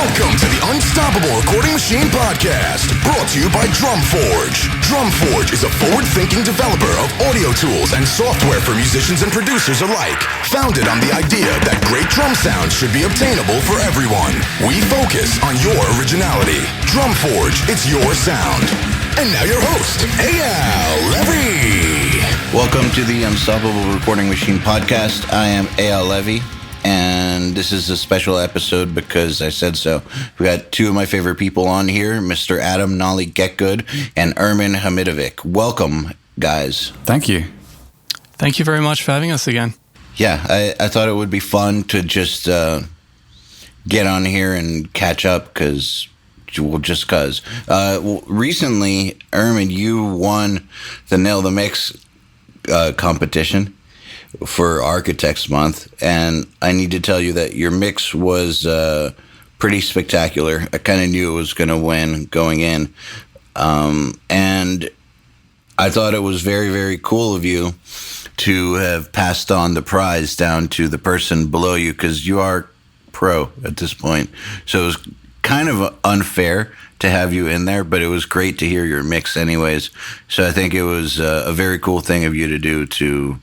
Welcome to the Unstoppable Recording Machine Podcast, brought to you by Drumforge. Drumforge is a forward-thinking developer of audio tools and software for musicians and producers alike, founded on the idea that great drum sounds should be obtainable for everyone. We focus on your originality. Drumforge, it's your sound. And now your host, Eyal Levy. Welcome to the Unstoppable Recording Machine Podcast. I am Eyal Levy. And this is a special episode because I said so. We got two of my favorite people on here, Mr. Adam Nolly Getgood and Ermin Hamidovic. Welcome, guys. Thank you. Thank you very much for having us again. Yeah, I thought it would be fun to just get on here and catch up because... recently, Ermin, you won the Nail the Mix competition for Architects Month, and I need to tell you that your mix was pretty spectacular. I kind of knew it was going to win going in, and I thought it was very, very cool of you to have passed on the prize down to the person below you, because you are pro at this point. So it was kind of unfair to have you in there, but it was great to hear your mix anyways. So I think it was a very cool thing of you to do to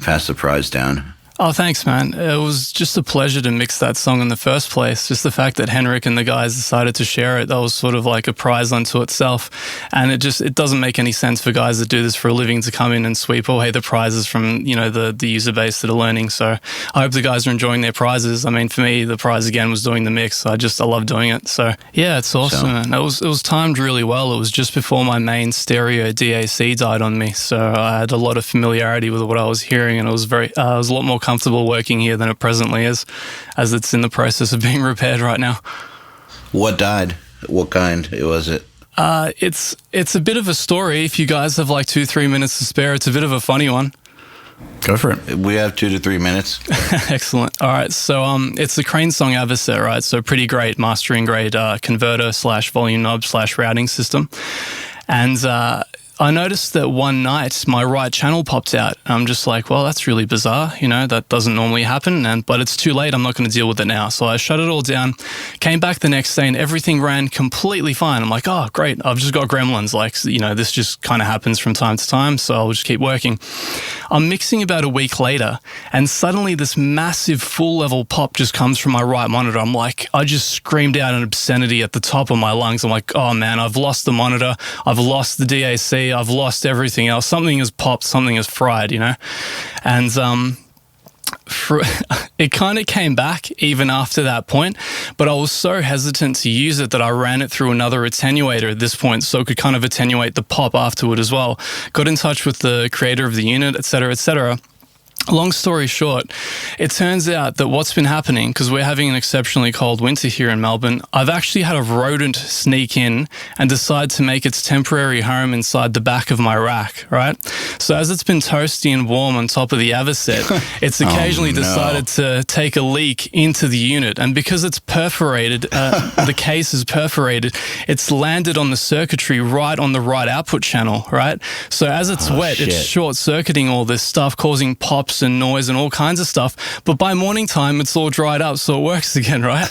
pass the prize down. Oh, thanks, man. It was just a pleasure to mix that song in the first place. Just the fact that Henrik and the guys decided to share it, that was sort of like a prize unto itself. And it doesn't make any sense for guys that do this for a living to come in and sweep away the prizes from, the user base that are learning. So I hope the guys are enjoying their prizes. I mean, for me, the prize again was doing the mix. I love doing it. So yeah, it's awesome, man. It was timed really well. It was just before my main stereo DAC died on me. So I had a lot of familiarity with what I was hearing, and it was I was a lot more comfortable working here than it presently is, as it's in the process of being repaired right now. What died? What kind was it? It's a bit of a story. If you guys have like 2-3 minutes to spare, it's a bit of a funny one. Go for it. We have 2 to 3 minutes. Excellent. All right. So it's the Crane Song Avocet, right? So pretty great mastering grade converter / volume knob / routing system. And I noticed that one night my right channel popped out. I'm just like, well, that's really bizarre. That doesn't normally happen, but it's too late. I'm not going to deal with it now. So I shut it all down, came back the next day, and everything ran completely fine. I'm like, oh, great. I've just got gremlins. This just kind of happens from time to time, so I'll just keep working. I'm mixing about a week later, and suddenly this massive full level pop just comes from my right monitor. I'm like, I just screamed out an obscenity at the top of my lungs. I'm like, oh man, I've lost the monitor. I've lost the DAC. I've lost everything else. Something has popped, something has fried, And it kind of came back even after that point, but I was so hesitant to use it that I ran it through another attenuator at this point, so it could kind of attenuate the pop afterward as well. Got in touch with the creator of the unit, etc., etc. Long story short, it turns out that what's been happening, because we're having an exceptionally cold winter here in Melbourne, I've actually had a rodent sneak in and decide to make its temporary home inside the back of my rack, right? So as it's been toasty and warm on top of the Avocet, it's occasionally decided to take a leak into the unit. And because it's perforated, the case is perforated, it's landed on the circuitry right on the right output channel, right? So as it's wet, it's short-circuiting all this stuff, causing pops and noise and all kinds of stuff, but by morning time it's all dried up, so it works again, right?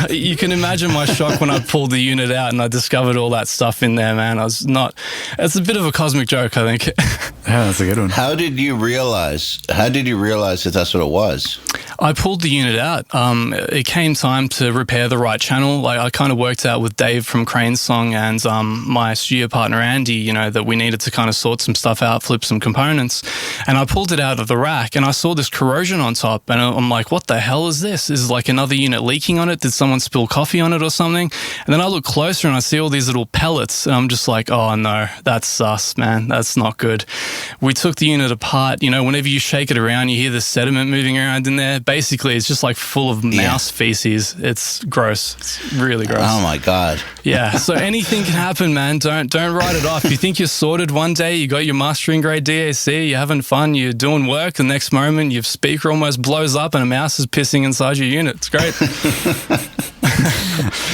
You can imagine my shock when I pulled the unit out and I discovered all that stuff in there, man. It's a bit of a cosmic joke, I think. Yeah, that's a good one. How did you realize that that's what it was? I pulled the unit out. It came time to repair the right channel. I kind of worked out with Dave from Crane Song and my studio partner Andy, that we needed to kind of sort some stuff out, flip some components, and I pulled it out of the rack and I saw this corrosion on top, and I'm like, what the hell is this? Is like another unit leaking on it? Did someone spill coffee on it or something? And then I look closer and I see all these little pellets, and I'm just like, oh no, that's sus, man. That's not good. We took the unit apart. Whenever you shake it around, you hear the sediment moving around in there. Basically, it's just like full of mouse feces. It's gross. It's really gross. Oh my God. Yeah. So anything can happen, man. Don't write it off. You think you're sorted one day, you got your mastering grade DAC, you're having fun, you're doing work. The next moment, your speaker almost blows up and a mouse is pissing inside your unit. It's great. It's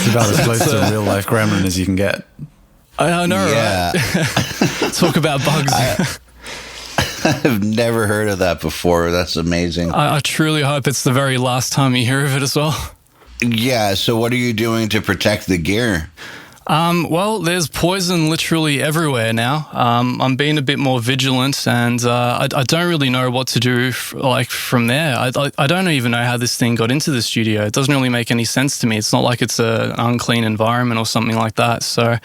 about as close to a real life gremlin as you can get. I know, right? Talk about bugs. I've never heard of that before. That's amazing. I truly hope it's the very last time you hear of it as well. Yeah, so what are you doing to protect the gear? Well, there's poison literally everywhere now. I'm being a bit more vigilant, and I don't really know what to do from there. I don't even know how this thing got into the studio. It doesn't really make any sense to me. It's not like it's an unclean environment or something like that. So,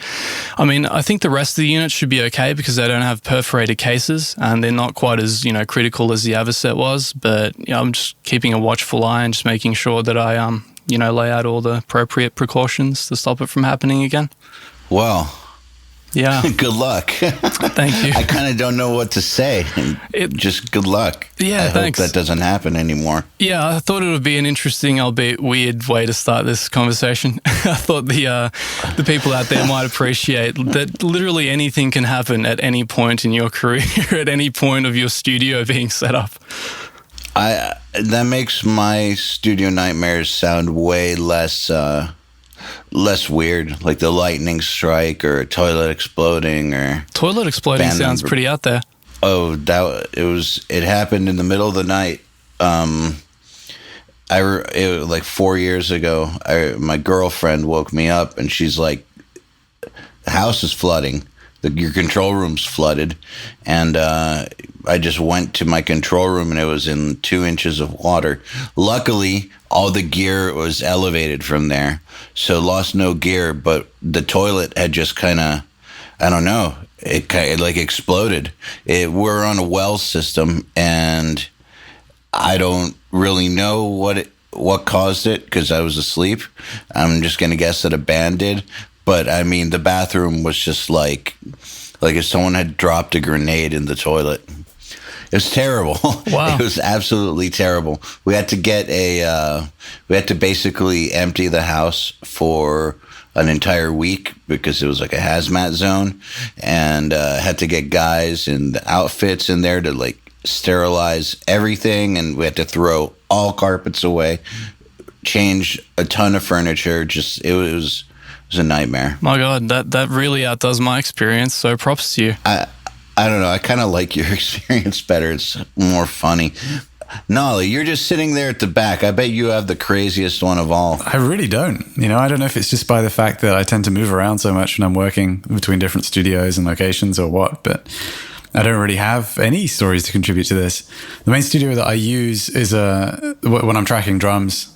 I mean, I think the rest of the unit should be okay because they don't have perforated cases, and they're not quite as, critical as the Avocet was. But, I'm just keeping a watchful eye and just making sure that I, lay out all the appropriate precautions to stop it from happening again. Well, yeah. Good luck. Thank you. I kind of don't know what to say. Just good luck. Yeah, I thanks. hope that doesn't happen anymore. Yeah, I thought it would be an interesting, albeit weird way to start this conversation. I thought the people out there might appreciate that literally anything can happen at any point in your career, at any point of your studio being set up. That makes my studio nightmares sound way less weird, like the lightning strike or a toilet exploding or toilet exploding sounds pretty out there. Oh, it happened in the middle of the night. Like 4 years ago, my girlfriend woke me up and she's like, "The house is flooding. Your control room's flooded," and I just went to my control room and it was in 2 inches of water. Luckily, all the gear was elevated from there, so lost no gear. But the toilet had just kind of, I don't know, it like exploded. We're on a well system, and I don't really know what caused it because I was asleep. I'm just gonna guess that a band did. But I mean, the bathroom was just like if someone had dropped a grenade in the toilet. It was terrible. Wow. It was absolutely terrible. We had to basically empty the house for an entire week because it was like a hazmat zone, and had to get guys in the outfits in there to like sterilize everything, and we had to throw all carpets away, change a ton of furniture. Just it was a nightmare. My God, that really outdoes my experience. So props to you. I don't know. I kind of like your experience better. It's more funny. Nolly, you're just sitting there at the back. I bet you have the craziest one of all. I really don't. I don't know if it's just by the fact that I tend to move around so much when I'm working between different studios and locations or what, but I don't really have any stories to contribute to this. The main studio that I use is when I'm tracking drums,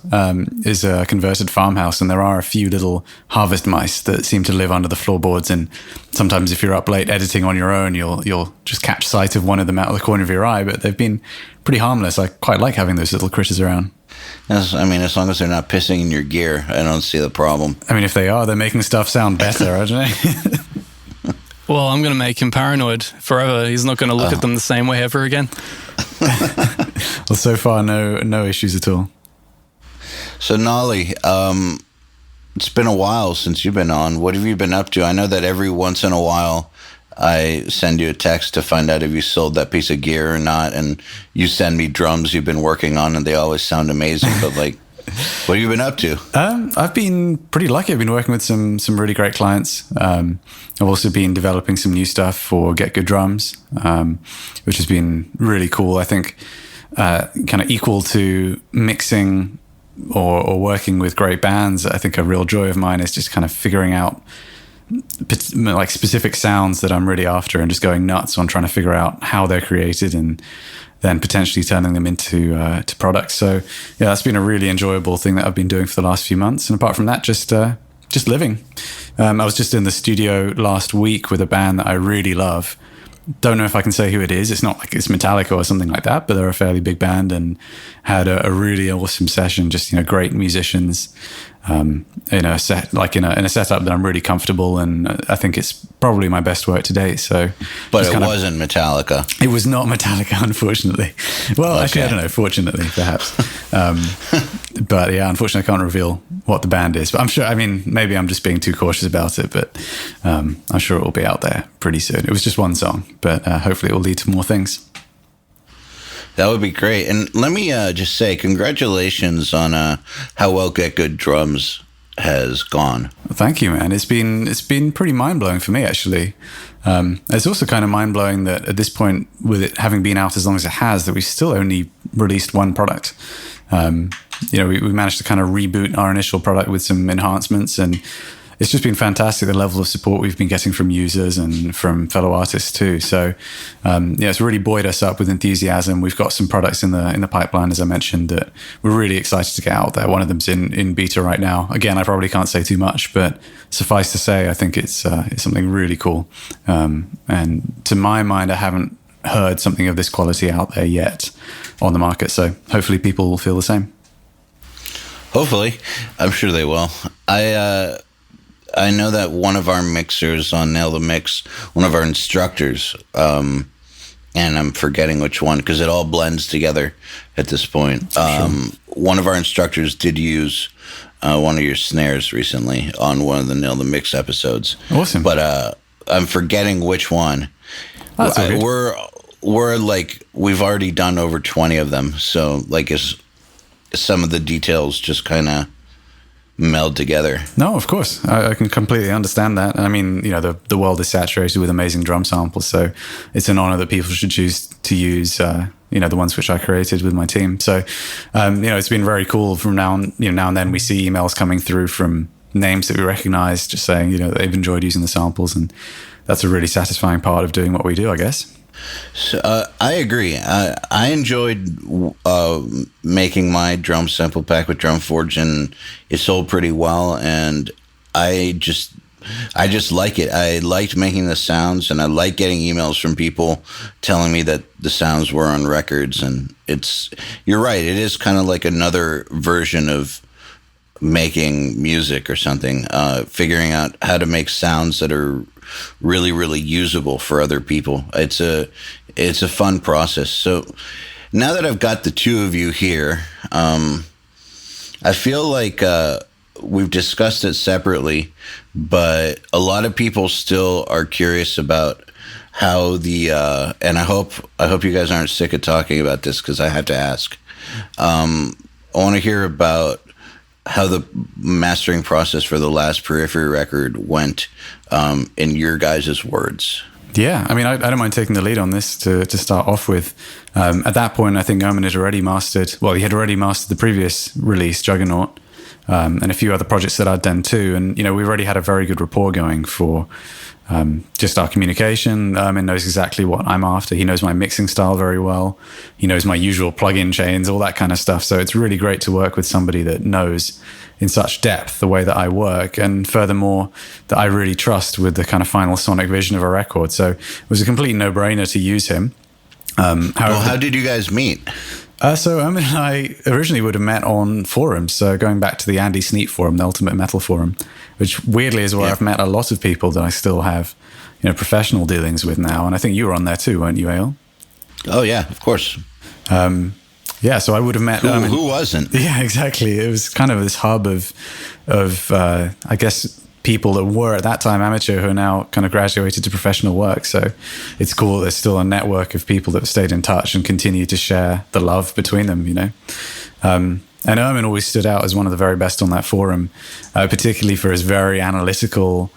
is a converted farmhouse, and there are a few little harvest mice that seem to live under the floorboards. And sometimes, if you're up late editing on your own, you'll just catch sight of one of them out of the corner of your eye. But they've been pretty harmless. I quite like having those little critters around. As long as they're not pissing in your gear, I don't see the problem. I mean, if they are, they're making stuff sound better, aren't they? Well, I'm going to make him paranoid forever. He's not going to look at them the same way ever again. Well, so far, no issues at all. So, Nolly, it's been a while since you've been on. What have you been up to? I know that every once in a while I send you a text to find out if you sold that piece of gear or not, and you send me drums you've been working on, and they always sound amazing. But like, what have you been up to? I've been pretty lucky. I've been working with some really great clients. I've also been developing some new stuff for Getgood drums, which has been really cool. I think kind of equal to mixing or working with great bands. I think a real joy of mine is just kind of figuring out like specific sounds that I'm really after and just going nuts on trying to figure out how they're created and then potentially turning them into to products. So yeah, that's been a really enjoyable thing that I've been doing for the last few months. And apart from that, just living. I was just in the studio last week with a band that I really love. Don't know if I can say who it is. It's not like it's Metallica or something like that, but they're a fairly big band and had a really awesome session. Just, great musicians, in a setup that I'm really comfortable, and I think it's probably my best work to date. So, but it wasn't Metallica. It was not Metallica, unfortunately. Well, okay. Actually, I don't know. Fortunately, perhaps. But yeah, unfortunately, I can't reveal what the band is. But I'm sure. I mean, maybe I'm just being too cautious about it. But I'm sure it will be out there pretty soon. It was just one song, but hopefully, it will lead to more things. That would be great. And let me just say congratulations on how well Getgood drums has gone. Well, thank you, man. It's been pretty mind-blowing for me, actually. It's also kind of mind-blowing that at this point, with it having been out as long as it has, that we've still only released one product. we managed to kind of reboot our initial product with some enhancements, and it's just been fantastic, the level of support we've been getting from users and from fellow artists too. So it's really buoyed us up with enthusiasm. We've got some products in the pipeline, as I mentioned, that we're really excited to get out there. One of them's in beta right now. Again, I probably can't say too much, but suffice to say, I think it's something really cool. And to my mind, I haven't heard something of this quality out there yet on the market. So hopefully people will feel the same. Hopefully. I'm sure they will. I know that one of our mixers on Nail the Mix, one of our instructors, and I'm forgetting which one because it all blends together at this point. Sure. One of our instructors did use one of your snares recently on one of the Nail the Mix episodes. Awesome. But I'm forgetting which one. That's all good. We're like, we've already done over 20 of them. So like some of the details just kind of meld together. No, of course. I can completely understand that. I mean, the world is saturated with amazing drum samples, so it's an honor that people should choose to use, the ones which I created with my team. So, it's been very cool. From now and then we see emails coming through from names that we recognize, just saying, that they've enjoyed using the samples, and that's a really satisfying part of doing what we do, I guess. So, I agree. I enjoyed making my drum sample pack with DrumForge, and it sold pretty well. And I just like it. I liked making the sounds, and I like getting emails from people telling me that the sounds were on records. And you're right. It is kind of like another version of making music or something. Figuring out how to make sounds that are really, really usable for other people. It's a fun process. So now that I've got the two of you here, I feel like we've discussed it separately, but a lot of people still are curious about how and I hope you guys aren't sick of talking about this because I have to ask. I want to hear about how the mastering process for the last Periphery record went, in your guys' words. Yeah, I mean, I don't mind taking the lead on this to start off with. At that point, I think Ermin had already mastered the previous release, Juggernaut, and a few other projects that I'd done too. And, we've already had a very good rapport going for just our communication. Ermin knows exactly what I'm after. He knows my mixing style very well. He knows my usual plug-in chains, all that kind of stuff. So it's really great to work with somebody that knows in such depth the way that I work, and furthermore, that I really trust with the kind of final sonic vision of a record. So it was a complete no-brainer to use him. However, how did you guys meet? So Ermin and I originally would have met on forums, so going back to the Andy Sneap forum, the Ultimate Metal forum, which weirdly is where I've met a lot of people that I still have, professional dealings with now. And I think you were on there too, weren't you, Eyal? Oh yeah, of course. So I would have met Ermin. Who wasn't? Yeah, exactly. It was kind of this hub of I guess, people that were at that time amateur who are now kind of graduated to professional work. So it's cool. There's still a network of people that have stayed in touch and continue to share the love between them, And Ermin always stood out as one of the very best on that forum, particularly for his very analytical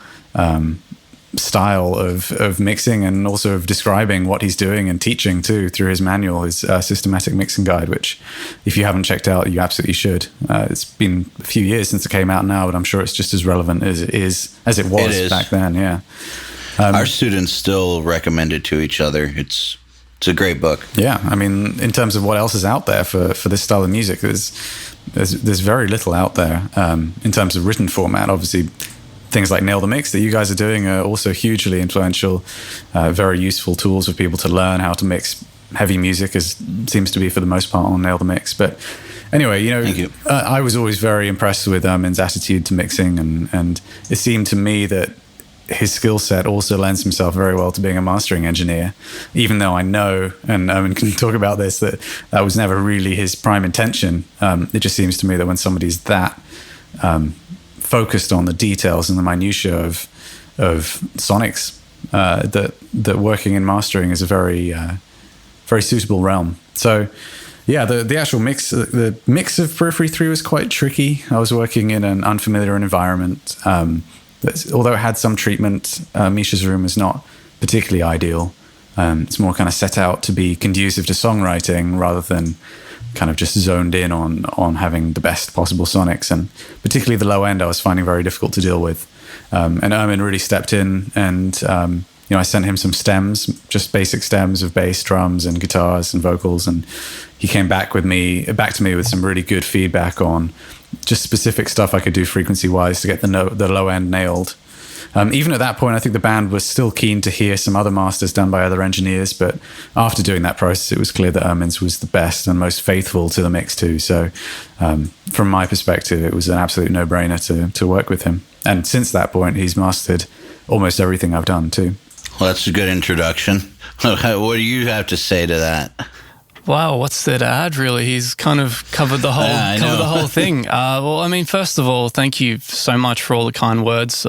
style of mixing, and also of describing what he's doing and teaching too through his manual, his systematic mixing guide, which if you haven't checked out, you absolutely should. It's been a few years since it came out now, but I'm sure it's just as relevant as it was back then. Yeah. Our students still recommend it to each other. It's a great book. Yeah, I mean, in terms of what else is out there for this style of music, there's very little out there in terms of written format. Obviously, things like Nail the Mix that you guys are doing are also hugely influential, very useful tools for people to learn how to mix heavy music, as seems to be for the most part on Nail the Mix. But anyway, Thank you. I was always very impressed with Ermin's attitude to mixing, and it seemed to me that his skill set also lends himself very well to being a mastering engineer, even though I know, and Ermin can talk about this, that was never really his prime intention. It just seems to me that when somebody's that focused on the details and the minutiae of sonics, that working in mastering is a very very suitable realm. So yeah, the actual mix of Periphery 3 was quite tricky. I was working in an unfamiliar environment. Although it had some treatment, Misha's room is not particularly ideal. It's more kind of set out to be conducive to songwriting rather than kind of just zoned in on having the best possible sonics, and particularly the low end I was finding very difficult to deal with. And Ermin really stepped in, and I sent him some stems, just basic stems of bass, drums, and guitars and vocals, and he came back to me with some really good feedback on just specific stuff I could do frequency-wise to get the low end nailed. Even at that point, I think the band was still keen to hear some other masters done by other engineers, but after doing that process, it was clear that Ermin's was the best and most faithful to the mix too. So from my perspective, it was an absolute no-brainer to work with him. And since that point, he's mastered almost everything I've done too. Well, that's a good introduction. What do you have to say to that? Wow, what's there to add, really? He's kind of covered the whole thing. Well, I mean, first of all, thank you so much for all the kind words,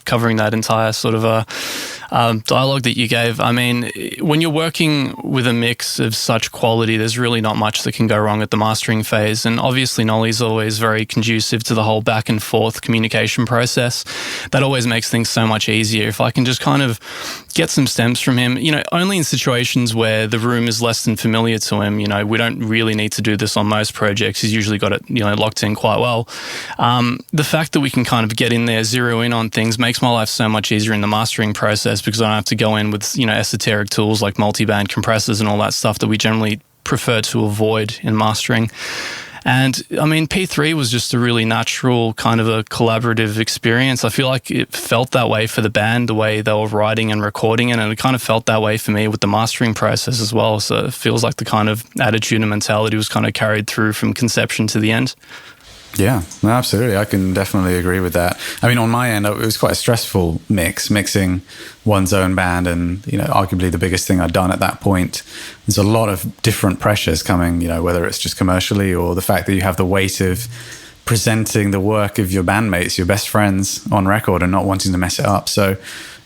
covering that entire sort of dialogue that you gave. I mean, when you're working with a mix of such quality, there's really not much that can go wrong at the mastering phase. And obviously, Nolly's always very conducive to the whole back and forth communication process. That always makes things so much easier. If I can just kind of get some stems from him, only in situations where the room is less than familiar to him. We don't really need to do this on most projects. He's usually got it, locked in quite well. The fact that we can kind of get in there, zero in on things, makes my life so much easier in the mastering process, because I don't have to go in with, esoteric tools like multi-band compressors and all that stuff that we generally prefer to avoid in mastering. And I mean, P3 was just a really natural kind of a collaborative experience. I feel like it felt that way for the band, the way they were writing and recording it, and it kind of felt that way for me with the mastering process as well. So it feels like the kind of attitude and mentality was kind of carried through from conception to the end. Yeah, no, absolutely. I can definitely agree with that. I mean, on my end, it was quite a stressful mixing one's own band, and arguably the biggest thing I'd done at that point. There's a lot of different pressures coming, whether it's just commercially or the fact that you have the weight of presenting the work of your bandmates, your best friends on record, and not wanting to mess it up. So,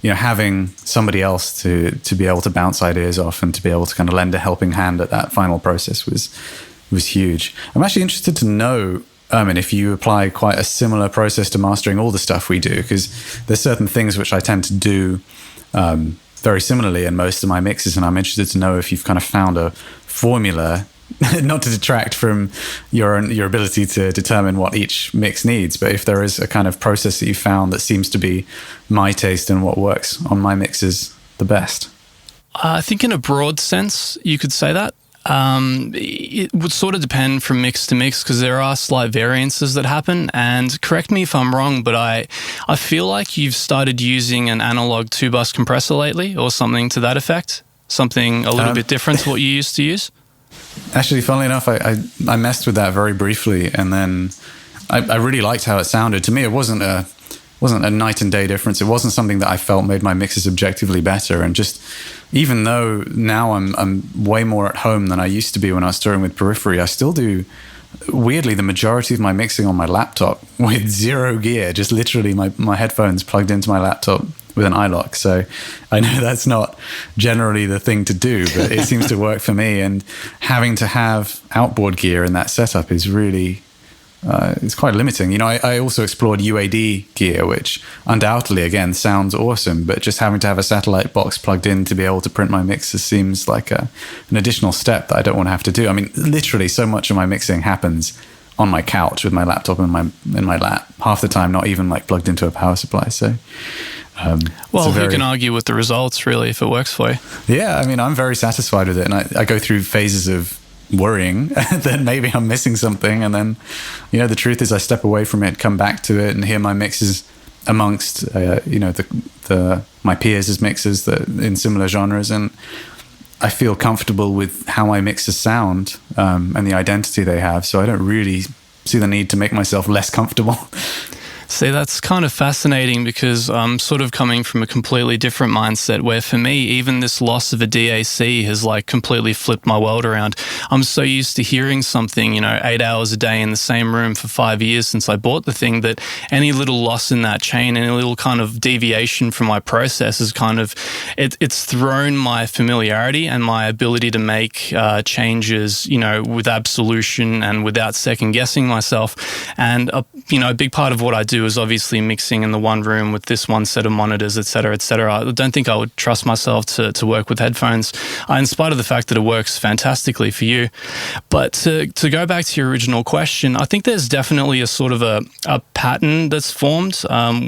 having somebody else to be able to bounce ideas off and to be able to kind of lend a helping hand at that final process was huge. I'm actually interested to know, Ermin, if you apply quite a similar process to mastering all the stuff we do, because there's certain things which I tend to do very similarly in most of my mixes, and I'm interested to know if you've kind of found a formula, not to detract from your ability to determine what each mix needs, but if there is a kind of process that you found that seems to be my taste and what works on my mixes the best. I think in a broad sense, you could say that. It would sort of depend from mix to mix, because there are slight variances that happen. And correct me if I'm wrong, but I feel like you've started using an analog 2-bus compressor lately, or something to that effect. Something a little bit different to what you used to use. Actually, funnily enough, I messed with that very briefly, and then I really liked how it sounded. To me, it wasn't a night and day difference. It wasn't something that I felt made my mixes objectively better. And just, even though now I'm way more at home than I used to be when I was touring with Periphery, I still do, weirdly, the majority of my mixing on my laptop with zero gear, just literally my headphones plugged into my laptop with an iLock. So I know that's not generally the thing to do, but it seems to work for me. And having to have outboard gear in that setup is really... it's quite limiting. I also explored UAD gear, which undoubtedly, again, sounds awesome, but just having to have a satellite box plugged in to be able to print my mixes seems like an additional step that I don't want to have to do. I mean, literally, so much of my mixing happens on my couch with my laptop in my lap. Half the time, not even like plugged into a power supply. So, who can argue with the results, really, if it works for you? Yeah, I mean, I'm very satisfied with it, and I go through phases of worrying that maybe I'm missing something, and then the truth is I step away from it, come back to it, and hear my mixes amongst my peers' mixes that in similar genres, and I feel comfortable with how my mixes sound and the identity they have, so I don't really see the need to make myself less comfortable. See, that's kind of fascinating, because I'm sort of coming from a completely different mindset, where for me, even this loss of a DAC has like completely flipped my world around. I'm so used to hearing something, 8 hours a day in the same room for 5 years since I bought the thing, that any little loss in that chain, any little kind of deviation from my process is kind of, it's thrown my familiarity and my ability to make changes, with absolution and without second guessing myself. And, a big part of what I do do is obviously mixing in the one room with this one set of monitors, et cetera, et cetera. I don't think I would trust myself to work with headphones, in spite of the fact that it works fantastically for you. But to go back to your original question, I think there's definitely a sort of a pattern that's formed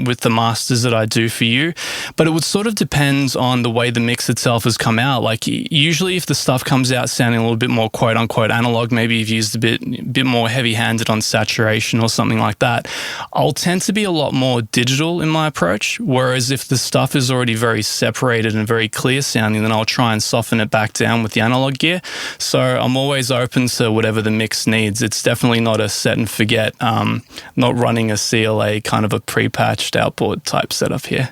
with the masters that I do for you, but it would sort of depend on the way the mix itself has come out. Like usually if the stuff comes out sounding a little bit more quote unquote analog, maybe you've used a bit more heavy-handed on saturation or something like that, I'll tend to be a lot more digital in my approach. Whereas if the stuff is already very separated and very clear sounding, then I'll try and soften it back down with the analog gear. So I'm always open to whatever the mix needs. It's definitely not a set and forget, not running a CLA kind of a pre-patched outboard type setup here.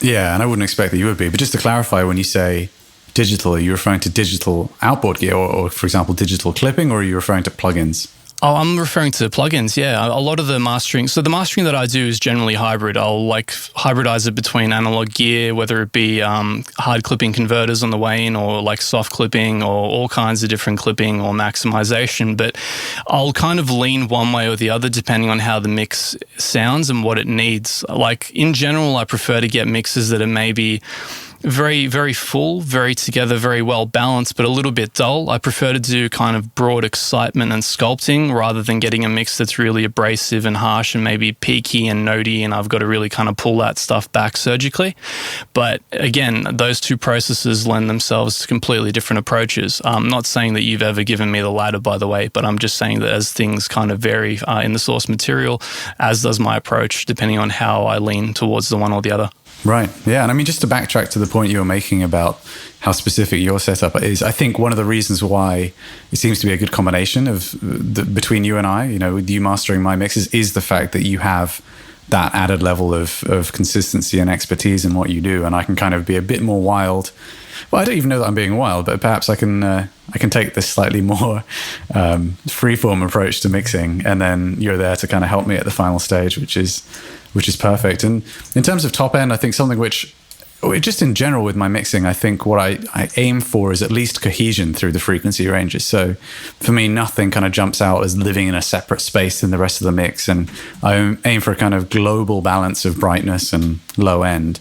Yeah, and I wouldn't expect that you would be. But just to clarify, when you say digital, are you referring to digital outboard gear or for example, digital clipping, or are you referring to plugins? Oh, I'm referring to plugins, yeah. A lot of the mastering, so the mastering that I do is generally hybrid. I'll like hybridize it between analog gear, whether it be hard clipping converters on the way in, or like soft clipping, or all kinds of different clipping or maximization. But I'll kind of lean one way or the other depending on how the mix sounds and what it needs. Like in general, I prefer to get mixes that are maybe very, very full, very together, very well balanced, but a little bit dull. I prefer to do kind of broad excitement and sculpting rather than getting a mix that's really abrasive and harsh and maybe peaky and notey, and I've got to really kind of pull that stuff back surgically. But again, those two processes lend themselves to completely different approaches. I'm not saying that you've ever given me the latter, by the way, but I'm just saying that as things kind of vary in the source material, as does my approach, depending on how I lean towards the one or the other. Right. Yeah. And I mean, just to backtrack to the point you were making about how specific your setup is, I think one of the reasons why it seems to be a good combination of between you and I, you know, with you mastering my mixes, is the fact that you have that added level of consistency and expertise in what you do. And I can kind of be a bit more wild. Well, I don't even know that I'm being wild, but perhaps I can take this slightly more freeform approach to mixing, and then you're there to kind of help me at the final stage, which is perfect. And in terms of top end, I think something which, just in general with my mixing, I think what I aim for is at least cohesion through the frequency ranges. So for me, nothing kind of jumps out as living in a separate space than the rest of the mix. And I aim for a kind of global balance of brightness and low end.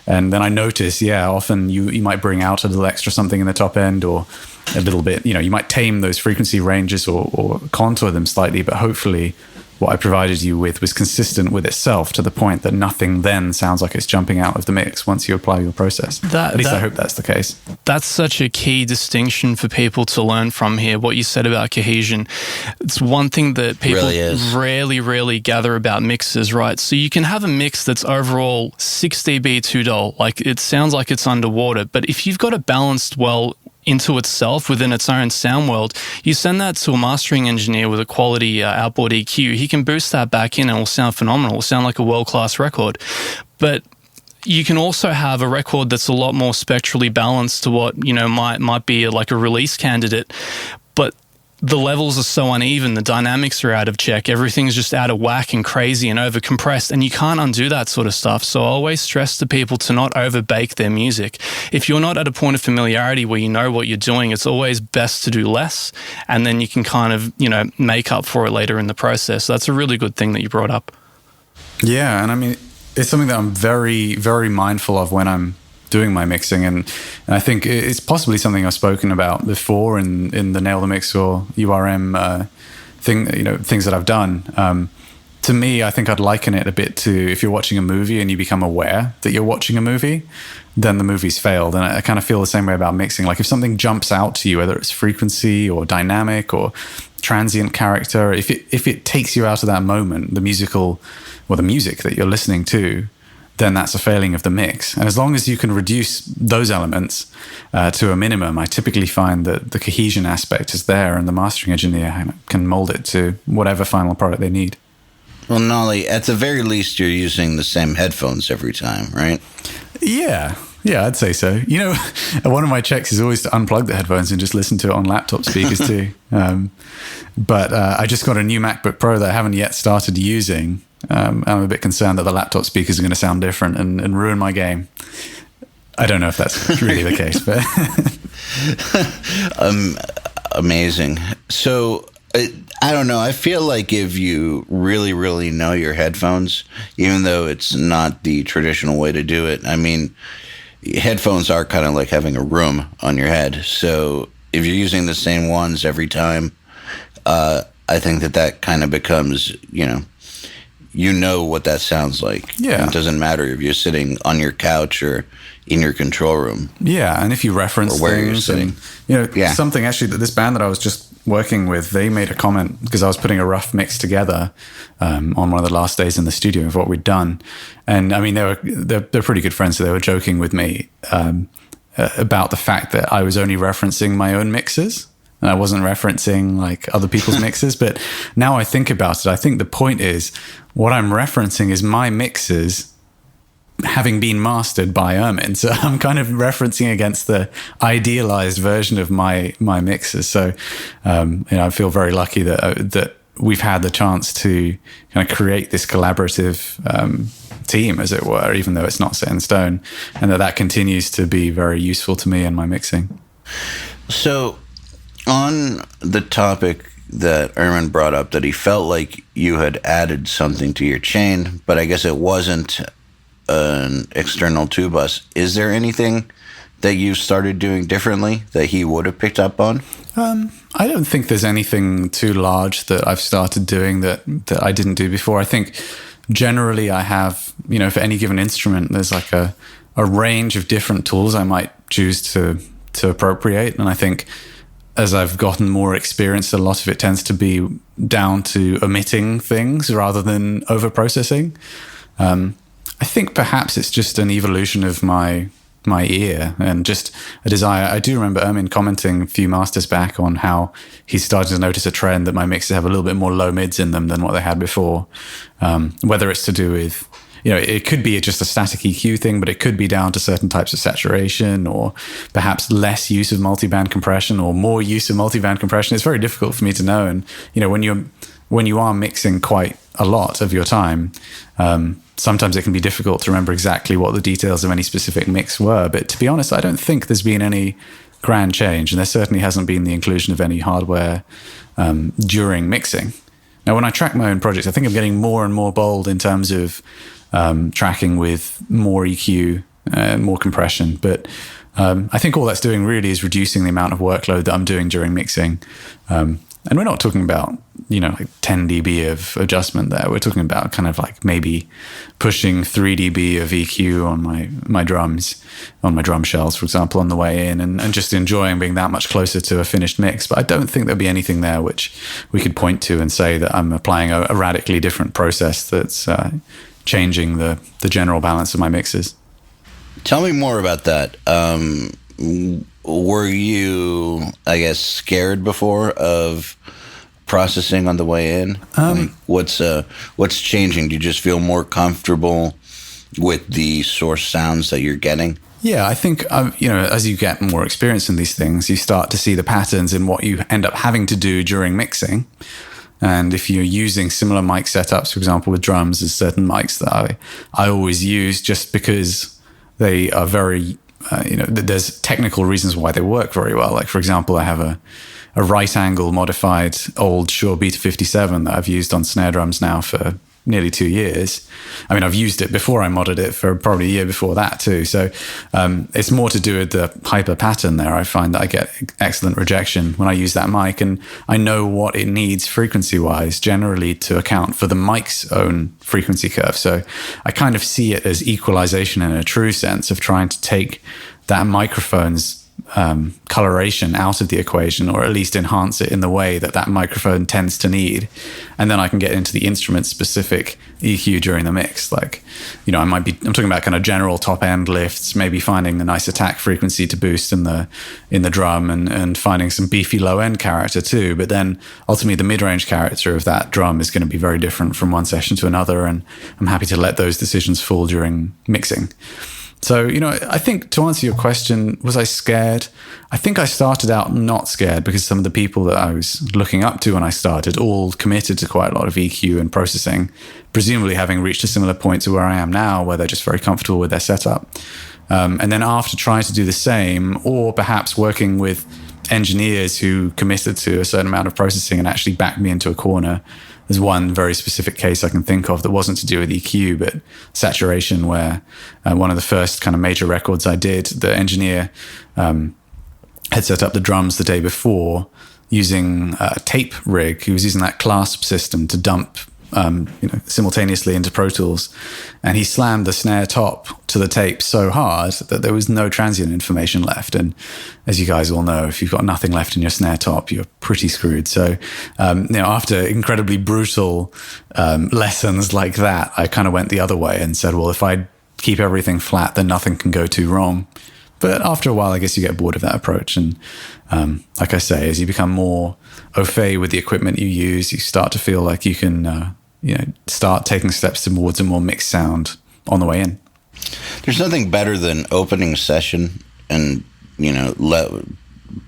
And then I notice, often you might bring out a little extra something in the top end, or a little bit, you might tame those frequency ranges or contour them slightly, but hopefully what I provided you with was consistent with itself to the point that nothing then sounds like it's jumping out of the mix once you apply your process. At least I hope that's the case. That's such a key distinction for people to learn from here, what you said about cohesion. It's one thing that people rarely gather about mixes, right? So you can have a mix that's overall 6 dB too dull, like it sounds like it's underwater, but if you've got it balanced well into itself within its own sound world, you send that to a mastering engineer with a quality outboard EQ, he can boost that back in and it will sound phenomenal. It will sound like a world-class record. But you can also have a record that's a lot more spectrally balanced to what, might be like a release candidate, but the levels are so uneven, the dynamics are out of check, everything's just out of whack and crazy and over compressed, and you can't undo that sort of stuff. So I always stress to people to not overbake their music. If you're not at a point of familiarity where you know what you're doing, it's always best to do less, and then you can kind of, make up for it later in the process. So that's a really good thing that you brought up. Yeah, and I mean, it's something that I'm very, very mindful of when I'm doing my mixing, and I think it's possibly something I've spoken about before in the Nail the Mix or URM things that I've done. To me, I think I'd liken it a bit to if you're watching a movie and you become aware that you're watching a movie, then the movie's failed. And I kind of feel the same way about mixing. Like if something jumps out to you, whether it's frequency or dynamic or transient character, if it takes you out of that moment, the music that you're listening to, then that's a failing of the mix. And as long as you can reduce those elements to a minimum, I typically find that the cohesion aspect is there and the mastering engineer can mold it to whatever final product they need. Well, Nolly, at the very least, you're using the same headphones every time, right? Yeah, I'd say so. One of my checks is always to unplug the headphones and just listen to it on laptop speakers too. But I just got a new MacBook Pro that I haven't yet started using. I'm a bit concerned that the laptop speakers are going to sound different and ruin my game. I don't know if that's really the case, but amazing. So I don't know. I feel like if you really, really know your headphones, even though it's not the traditional way to do it, I mean, headphones are kind of like having a room on your head. So if you're using the same ones every time, I think that kind of becomes, you know what that sounds like. Yeah. It doesn't matter if you're sitting on your couch or in your control room. Yeah, and if you reference or where things, you're sitting. and something actually that this band that I was just working with, they made a comment because I was putting a rough mix together on one of the last days in the studio of what we'd done, and I mean they're pretty good friends, so they were joking with me about the fact that I was only referencing my own mixes. And I wasn't referencing like other people's mixes. But now I think about it, I think the point is what I'm referencing is my mixes having been mastered by Ermin. So I'm kind of referencing against the idealized version of my mixes. So, I feel very lucky that we've had the chance to kind of create this collaborative team, as it were, even though it's not set in stone, and that continues to be very useful to me in my mixing. So, on the topic that Ermin brought up, that he felt like you had added something to your chain, but I guess it wasn't an external tube bus. Is there anything that you started doing differently that he would have picked up on? I don't think there's anything too large that I've started doing that I didn't do before. I think generally I have, for any given instrument, there's like a range of different tools I might choose to appropriate. And I think as I've gotten more experience, a lot of it tends to be down to omitting things rather than over-processing. I think perhaps it's just an evolution of my ear and just a desire. I do remember Ermin commenting a few masters back on how he started to notice a trend that my mixes have a little bit more low mids in them than what they had before. Whether it's to do with, it could be just a static EQ thing, but it could be down to certain types of saturation or perhaps less use of multiband compression or more use of multiband compression. It's very difficult for me to know. And, when you are mixing quite a lot of your time, sometimes it can be difficult to remember exactly what the details of any specific mix were. But to be honest, I don't think there's been any grand change. And there certainly hasn't been the inclusion of any hardware during mixing. Now, when I track my own projects, I think I'm getting more and more bold in terms of tracking with more EQ, more compression. But I think all that's doing really is reducing the amount of workload that I'm doing during mixing. And we're not talking about, like 10 dB of adjustment there. We're talking about kind of like maybe pushing 3 dB of EQ on my drums, on my drum shells, for example, on the way in, and just enjoying being that much closer to a finished mix. But I don't think there'll be anything there which we could point to and say that I'm applying a radically different process that's changing the general balance of my mixes. Tell me more about that. Were you, I guess, scared before of processing on the way in? What's changing? Do you just feel more comfortable with the source sounds that you're getting? Yeah, I think, as you get more experience in these things, you start to see the patterns in what you end up having to do during mixing. And if you're using similar mic setups, for example, with drums, there's certain mics that I always use just because they are very, there's technical reasons why they work very well. Like, for example, I have a right angle modified old Shure Beta 57 that I've used on snare drums now for nearly 2 years. I mean, I've used it before I modded it for probably a year before that too. So it's more to do with the hyper pattern there. I find that I get excellent rejection when I use that mic, and I know what it needs frequency-wise generally to account for the mic's own frequency curve. So I kind of see it as equalization in a true sense of trying to take that microphone's coloration out of the equation, or at least enhance it in the way that microphone tends to need. And then I can get into the instrument specific EQ during the mix. Like, I'm talking about kind of general top end lifts, maybe finding the nice attack frequency to boost in the drum and finding some beefy low end character too. But then ultimately the mid-range character of that drum is going to be very different from one session to another. And I'm happy to let those decisions fall during mixing. So, I think to answer your question, was I scared? I think I started out not scared because some of the people that I was looking up to when I started all committed to quite a lot of EQ and processing, presumably having reached a similar point to where I am now, where they're just very comfortable with their setup. And then after trying to do the same, or perhaps working with engineers who committed to a certain amount of processing and actually backed me into a corner. There's one very specific case I can think of that wasn't to do with EQ, but saturation, where one of the first kind of major records I did, the engineer had set up the drums the day before using a tape rig. He was using that clasp system to dump simultaneously into Pro Tools, and he slammed the snare top to the tape so hard that there was no transient information left. And as you guys all know, if you've got nothing left in your snare top, you're pretty screwed. So after incredibly brutal lessons like that, I kind of went the other way and said, well, if I keep everything flat, then nothing can go too wrong. But after a while, I guess you get bored of that approach. And like I say, as you become more au fait with the equipment you use, you start to feel like you can start taking steps towards a more mixed sound on the way in. There's nothing better than opening a session and,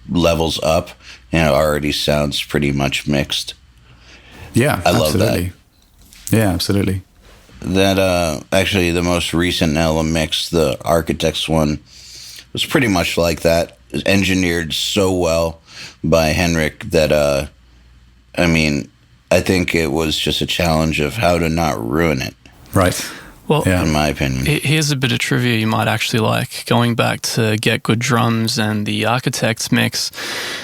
levels up, already sounds pretty much mixed. Yeah, I love that. Yeah, absolutely. That, actually, the most recent NELA mix, the Architects one, was pretty much like that. It was engineered so well by Henrik that, I think it was just a challenge of how to not ruin it. Right. Well, in my opinion. Here's a bit of trivia you might actually like, going back to Getgood drums and the Architects mix.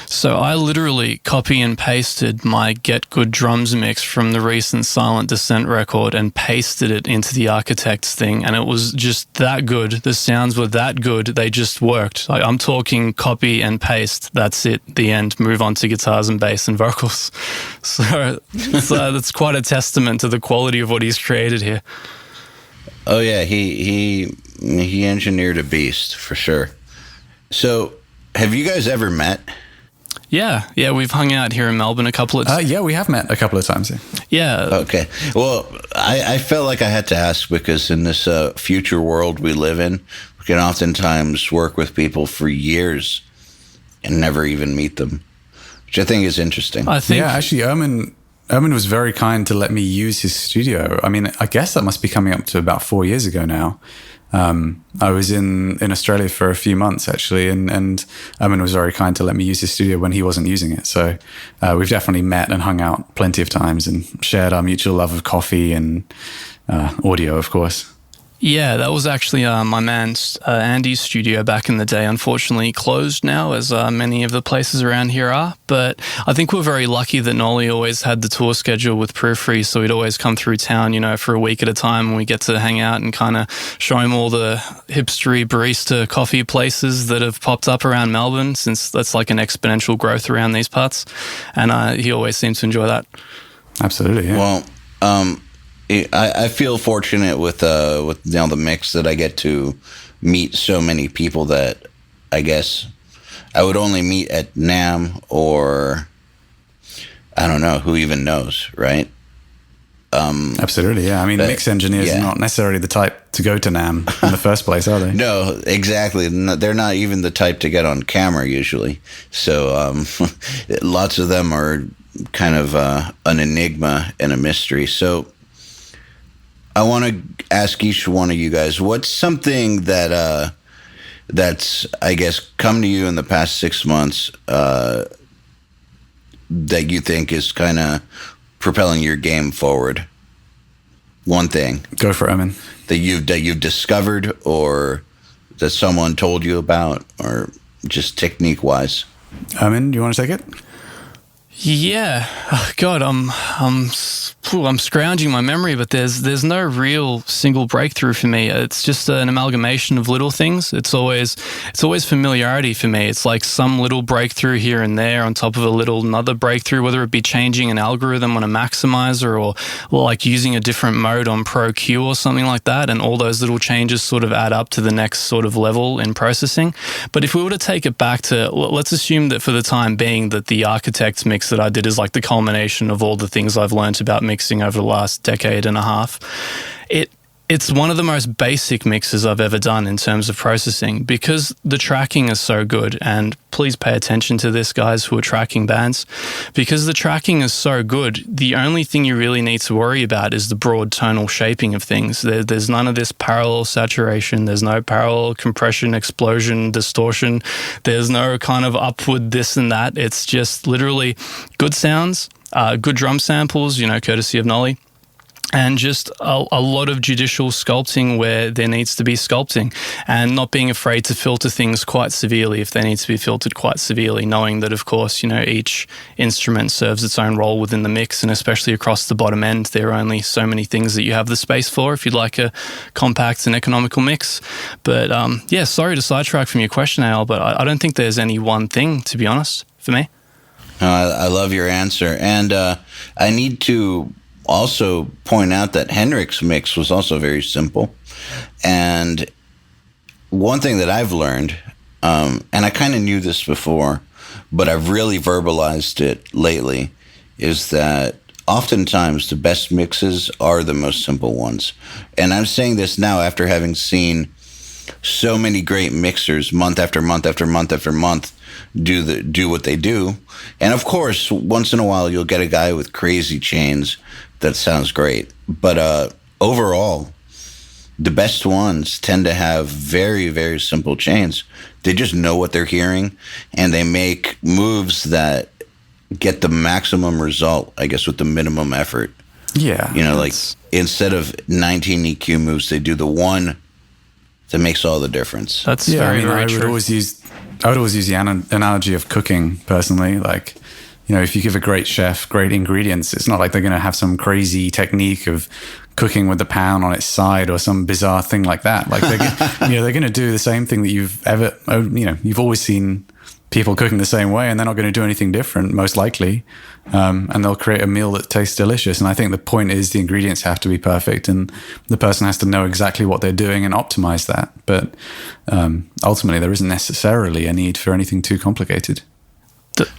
So I literally copy and pasted my Getgood drums mix from the recent Silent Descent record and pasted it into the Architects thing, and it was just that good. The sounds were that good, they just worked. I'm talking copy and paste, that's it, the end, move on to guitars and bass and vocals. So that's quite a testament to the quality of what he's created here. Oh yeah, he engineered a beast for sure. So, have you guys ever met? Yeah, we've hung out here in Melbourne a couple of times. Yeah, we have met a couple of times. Yeah. Okay. Well, I felt like I had to ask because in this future world we live in, we can oftentimes work with people for years and never even meet them, which I think is interesting. Actually, Ermin was very kind to let me use his studio. I mean, I guess that must be coming up to about 4 years ago now. I was in Australia for a few months, actually, and Ermin was very kind to let me use his studio when he wasn't using it. So we've definitely met and hung out plenty of times and shared our mutual love of coffee and audio, of course. Yeah, that was actually my man Andy's studio back in the day. Unfortunately closed now, as many of the places around here are. But I think we're very lucky that Nolly always had the tour schedule with Periphery, so he'd always come through town, for a week at a time, and we get to hang out and kind of show him all the hipstery barista coffee places that have popped up around Melbourne, since that's like an exponential growth around these parts. And he always seems to enjoy that. Absolutely, yeah. Well, I feel fortunate with the mix that I get to meet so many people that I guess I would only meet at NAMM, or I don't know who even knows, right? Absolutely, yeah. I mean, mix engineers are not necessarily the type to go to NAMM in the first place, are they? No, exactly. They're not even the type to get on camera usually. So lots of them are kind of an enigma and a mystery. So I want to ask each one of you guys, what's something that that's, I guess, come to you in the past 6 months that you think is kind of propelling your game forward? One thing. Go for it, Ermin. That you've discovered, or that someone told you about, or just technique-wise. Ermin, do you want to take it? Yeah, God, I'm scrounging my memory, but there's no real single breakthrough for me. It's just an amalgamation of little things. It's always familiarity for me. It's like some little breakthrough here and there on top of another breakthrough, whether it be changing an algorithm on a maximizer or like using a different mode on Pro Q or something like that. And all those little changes sort of add up to the next sort of level in processing. But if we were to take it back to, let's assume that for the time being that the Architects mix that I did is like the culmination of all the things I've learned about mixing over the last decade and a half. It's one of the most basic mixes I've ever done in terms of processing because the tracking is so good. And please pay attention to this, guys who are tracking bands. Because the tracking is so good, the only thing you really need to worry about is the broad tonal shaping of things. There's none of this parallel saturation. There's no parallel compression, explosion, distortion. There's no kind of upward this and that. It's just literally good sounds, good drum samples, courtesy of Nolly. And just a lot of judicial sculpting where there needs to be sculpting, and not being afraid to filter things quite severely if they need to be filtered quite severely, knowing that, of course, each instrument serves its own role within the mix, and especially across the bottom end, there are only so many things that you have the space for if you'd like a compact and economical mix. But sorry to sidetrack from your question, Al, but I don't think there's any one thing, to be honest, for me. I love your answer. And I need to also point out that Henrik's mix was also very simple. And one thing that I've learned, and I kind of knew this before, but I've really verbalized it lately, is that oftentimes the best mixes are the most simple ones. And I'm saying this now after having seen so many great mixers month after month after month after month do what they do. And of course, once in a while you'll get a guy with crazy chains that sounds great. But overall, the best ones tend to have very, very simple chains. They just know what they're hearing, and they make moves that get the maximum result, I guess, with the minimum effort. Yeah. Like instead of 19 EQ moves, they do the one that makes all the difference. That's very true. I would always use the analogy of cooking personally. Like, if you give a great chef great ingredients, it's not like they're going to have some crazy technique of cooking with the pan on its side or some bizarre thing like that. Like they're going to do the same thing that you've always seen people cooking the same way, and they're not going to do anything different, most likely. And they'll create a meal that tastes delicious. And I think the point is the ingredients have to be perfect, and the person has to know exactly what they're doing and optimize that. But ultimately, there isn't necessarily a need for anything too complicated.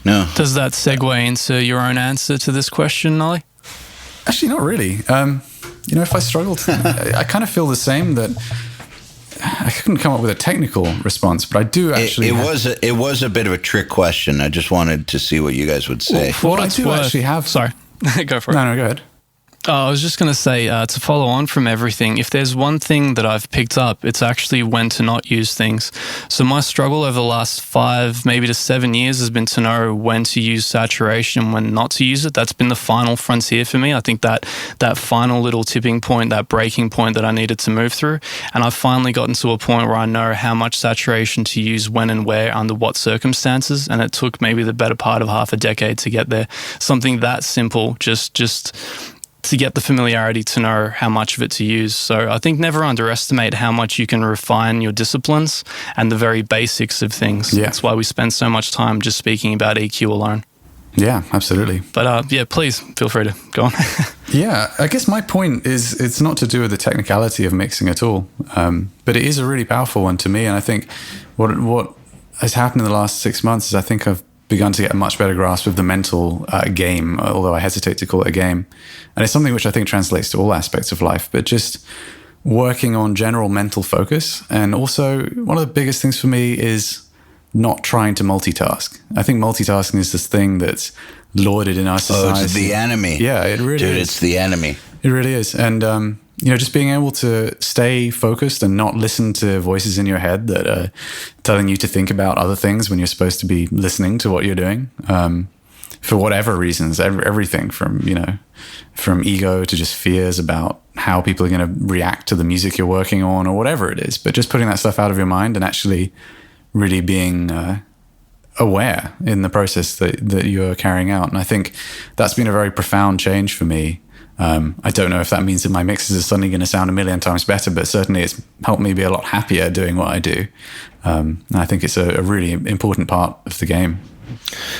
No. Does that segue into your own answer to this question, Nolly? Actually, not really. If I struggled, I kind of feel the same, that I couldn't come up with a technical response, but I do actually. It was a bit of a trick question. I just wanted to see what you guys would say. Well, I do actually have. Sorry, go for it. No, go ahead. I was just going to say, to follow on from everything, if there's one thing that I've picked up, it's actually when to not use things. So my struggle over the last 5, maybe to 7 years has been to know when to use saturation and when not to use it. That's been the final frontier for me. I think that final little tipping point, that breaking point that I needed to move through. And I've finally gotten to a point where I know how much saturation to use when and where under what circumstances. And it took maybe the better part of half a decade to get there. Something that simple, just to get the familiarity to know how much of it to use. So I think never underestimate how much you can refine your disciplines and the very basics of things. Yeah. That's why we spend so much time just speaking about EQ alone. Yeah, absolutely. But please feel free to go on. Yeah, I guess my point is it's not to do with the technicality of mixing at all, but it is a really powerful one to me. And I think what has happened in the last 6 months is I think I've begun to get a much better grasp of the mental game, although I hesitate to call it a game. And it's something which I think translates to all aspects of life, but just working on general mental focus. And also, one of the biggest things for me is not trying to multitask. I think multitasking is this thing that's lauded in our society. Oh, it's the enemy. Yeah, it really is. Dude, it's the enemy. It really is. And, just being able to stay focused and not listen to voices in your head that are telling you to think about other things when you're supposed to be listening to what you're doing, for whatever reasons, everything from ego to just fears about how people are going to react to the music you're working on or whatever it is. But just putting that stuff out of your mind and actually really being aware in the process that you're carrying out. And I think that's been a very profound change for me. I don't know if that means that my mixes are suddenly going to sound a million times better, but certainly it's helped me be a lot happier doing what I do. And I think it's a really important part of the game.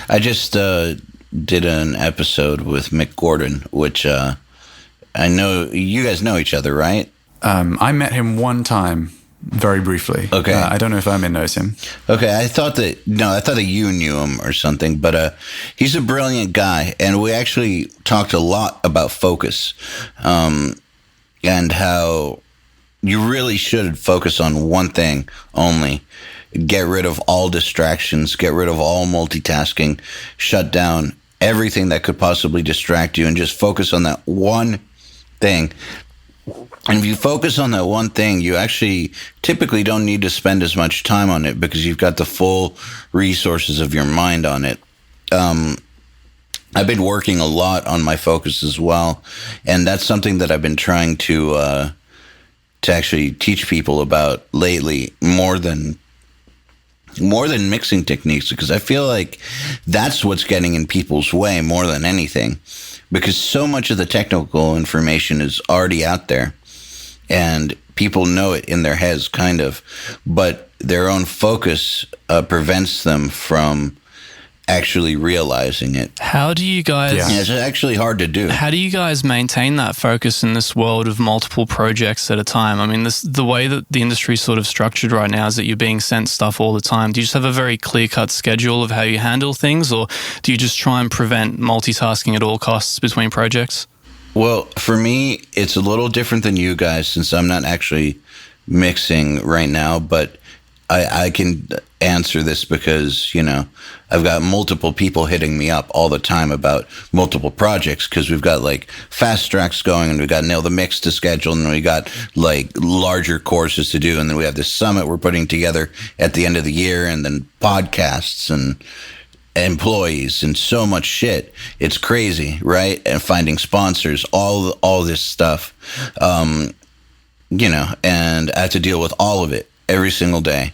I just did an episode with Mick Gordon, which I know you guys know each other, right? I met him one time, very briefly. Okay. I don't know if Ermin knows him. Okay, I thought that you knew him or something, but he's a brilliant guy, and we actually talked a lot about focus, and how you really should focus on one thing only. Get rid of all distractions, get rid of all multitasking, shut down everything that could possibly distract you, and just focus on that one thing. And if you focus on that one thing, you actually typically don't need to spend as much time on it because you've got the full resources of your mind on it. I've been working a lot on my focus as well, and that's something that I've been trying to actually teach people about lately, more than mixing techniques, because I feel like that's what's getting in people's way more than anything, because so much of the technical information is already out there and people know it in their heads kind of, but their own focus prevents them from actually realizing it. How do you guys... Yeah, it's actually hard to do. How do you guys maintain that focus in this world of multiple projects at a time? I mean, the way that the industry is sort of structured right now is that you're being sent stuff all the time. Do you just have a very clear-cut schedule of how you handle things, or do you just try and prevent multitasking at all costs between projects? Well, for me, it's a little different than you guys since I'm not actually mixing right now, but I can answer this because, you know, I've got multiple people hitting me up all the time about multiple projects because we've got like fast tracks going and we've got Nail the Mix to schedule and we got like larger courses to do. And then we have this summit we're putting together at the end of the year and then podcasts and employees and so much shit. It's crazy, right? And finding sponsors, all this stuff, you know, and I have to deal with all of it every single day.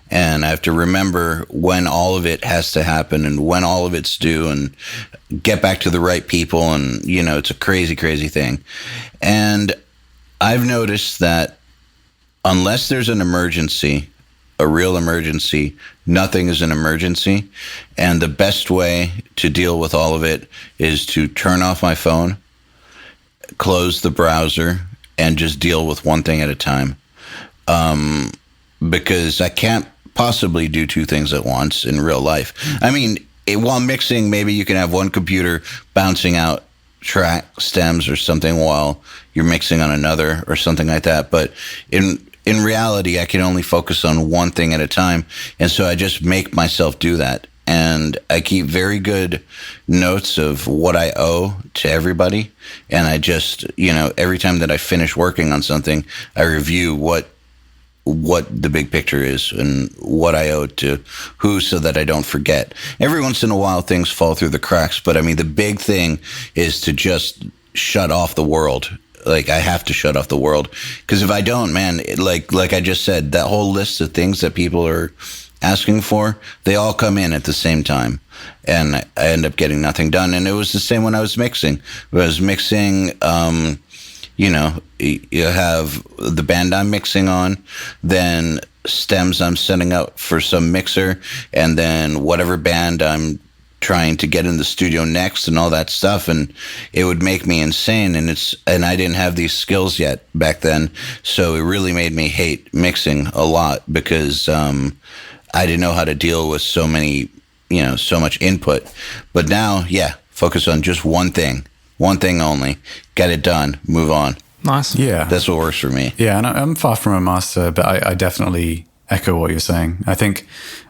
And I have to remember when all of it has to happen and when all of it's due and get back to the right people. And, you know, it's a crazy, crazy thing. And I've noticed that unless there's an emergency, a real emergency, nothing is an emergency. And the best way to deal with all of it is to turn off my phone, close the browser, and just deal with one thing at a time. Because I can't possibly do two things at once in real life. I mean, while mixing, maybe you can have one computer bouncing out track stems or something while you're mixing on another or something like that. But in reality, I can only focus on one thing at a time. And so I just make myself do that. And I keep very good notes of what I owe to everybody. And I just, you know, every time that I finish working on something, I review what the big picture is and what I owe to who so that I don't forget. Every once in a while, things fall through the cracks. But I mean, the big thing is to just shut off the world. Like, I have to shut off the world. Because if I don't, man, like I just said, that whole list of things that people are asking for, they all come in at the same time. And I end up getting nothing done. And it was the same when I was mixing. When I was mixing, you know, you have the band I'm mixing on, then stems I'm setting up for some mixer, and then whatever band I'm trying to get in the studio next and all that stuff. And it would make me insane. And I didn't have these skills yet back then. So it really made me hate mixing a lot because I didn't know how to deal with so many, you know, so much input. But now, yeah, focus on just one thing only, get it done, move on. Nice. Yeah. That's what works for me. Yeah, and I'm far from a master, but I definitely echo what you're saying. I think,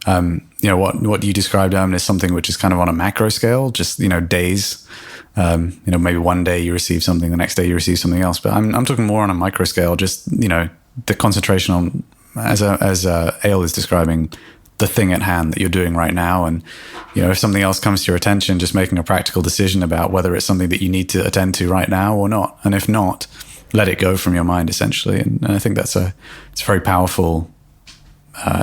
you know, what you described, Ermin, is something which is kind of on a macro scale, just, you know, days. You know, maybe one day you receive something, the next day you receive something else. But I'm talking more on a micro scale, just, you know, the concentration on, as Ale is describing, the thing at hand that you're doing right now. And, you know, if something else comes to your attention, just making a practical decision about whether it's something that you need to attend to right now or not. And if not, let it go from your mind, essentially. And I think it's a very powerful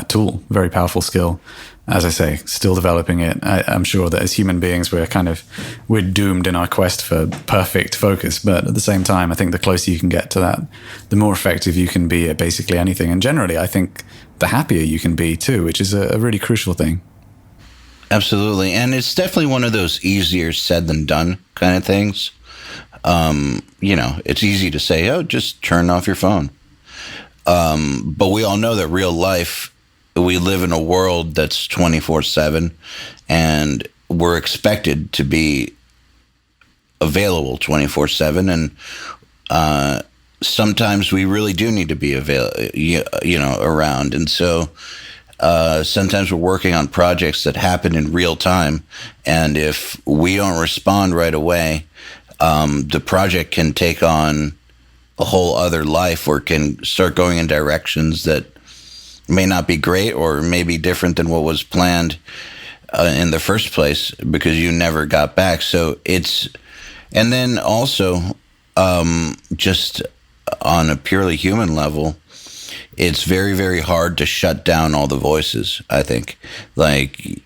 tool, very powerful skill. As I say, still developing it. I'm sure that as human beings, we're doomed in our quest for perfect focus. But at the same time, I think the closer you can get to that, the more effective you can be at basically anything. And generally, I think the happier you can be too, which is a really crucial thing. Absolutely. And it's definitely one of those easier said than done kind of things. You know, it's easy to say, oh, just turn off your phone. But we all know that real life, we live in a world that's 24/7 and we're expected to be available 24/7. And sometimes we really do need to be around. And so sometimes we're working on projects that happen in real time. And if we don't respond right away, the project can take on a whole other life, or can start going in directions that may not be great, or may be different than what was planned in the first place, because you never got back. So and then also, just on a purely human level, it's very, very hard to shut down all the voices, I think. Like,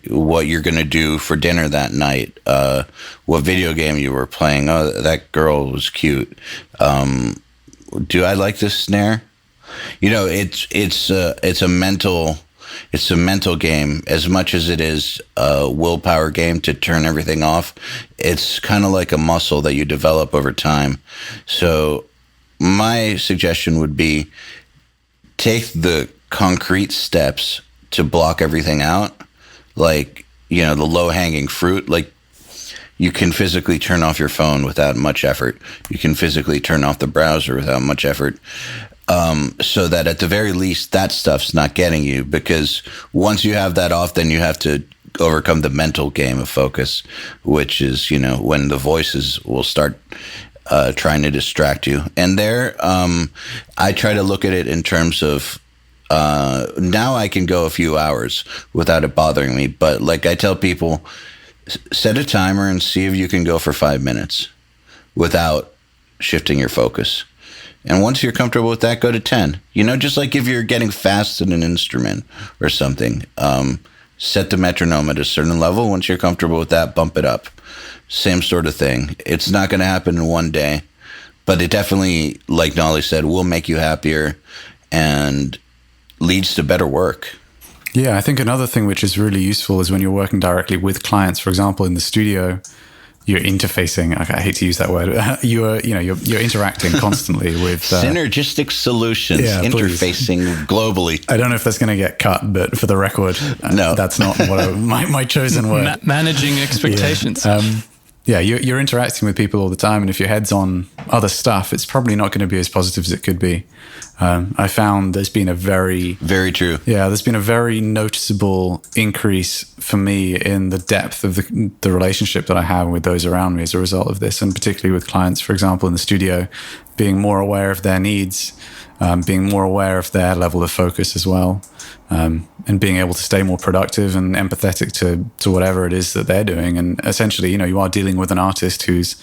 what you're going to do for dinner that night, what video game you were playing. Oh, that girl was cute. Do I like this snare? It's a mental game as much as it is a willpower game to turn everything off. It's kind of like a muscle that you develop over time. So my suggestion would be, take the concrete steps to block everything out. Like, the low-hanging fruit. Like, you can physically turn off your phone without much effort. You can physically turn off the browser without much effort. So that at the very least, that stuff's not getting you. Because once you have that off, then you have to overcome the mental game of focus, which is, when the voices will start trying to distract you. And there, I try to look at it in terms of, now I can go a few hours without it bothering me. But like I tell people, set a timer and see if you can go for 5 minutes without shifting your focus. And once you're comfortable with that, go to 10. Just like if you're getting fast in an instrument or something, set the metronome at a certain level. Once you're comfortable with that, bump it up. Same sort of thing. It's not going to happen in one day, but it definitely, like Nolly said, will make you happier and leads to better work. Yeah, I think another thing which is really useful is when you're working directly with clients. For example, in the studio, you're interfacing. I hate to use that word. You're interacting constantly with synergistic solutions. Yeah, interfacing globally. I don't know if that's going to get cut, but for the record, no, that's not what my chosen word. Managing expectations. Yeah. You're interacting with people all the time, and if your head's on other stuff, it's probably not going to be as positive as it could be. I found there's been a very true. Yeah, there's been a very noticeable increase for me in the depth of the relationship that I have with those around me as a result of this, and particularly with clients, for example, in the studio, being more aware of their needs, being more aware of their level of focus as well, and being able to stay more productive and empathetic to whatever it is that they're doing. And essentially, you are dealing with an artist who's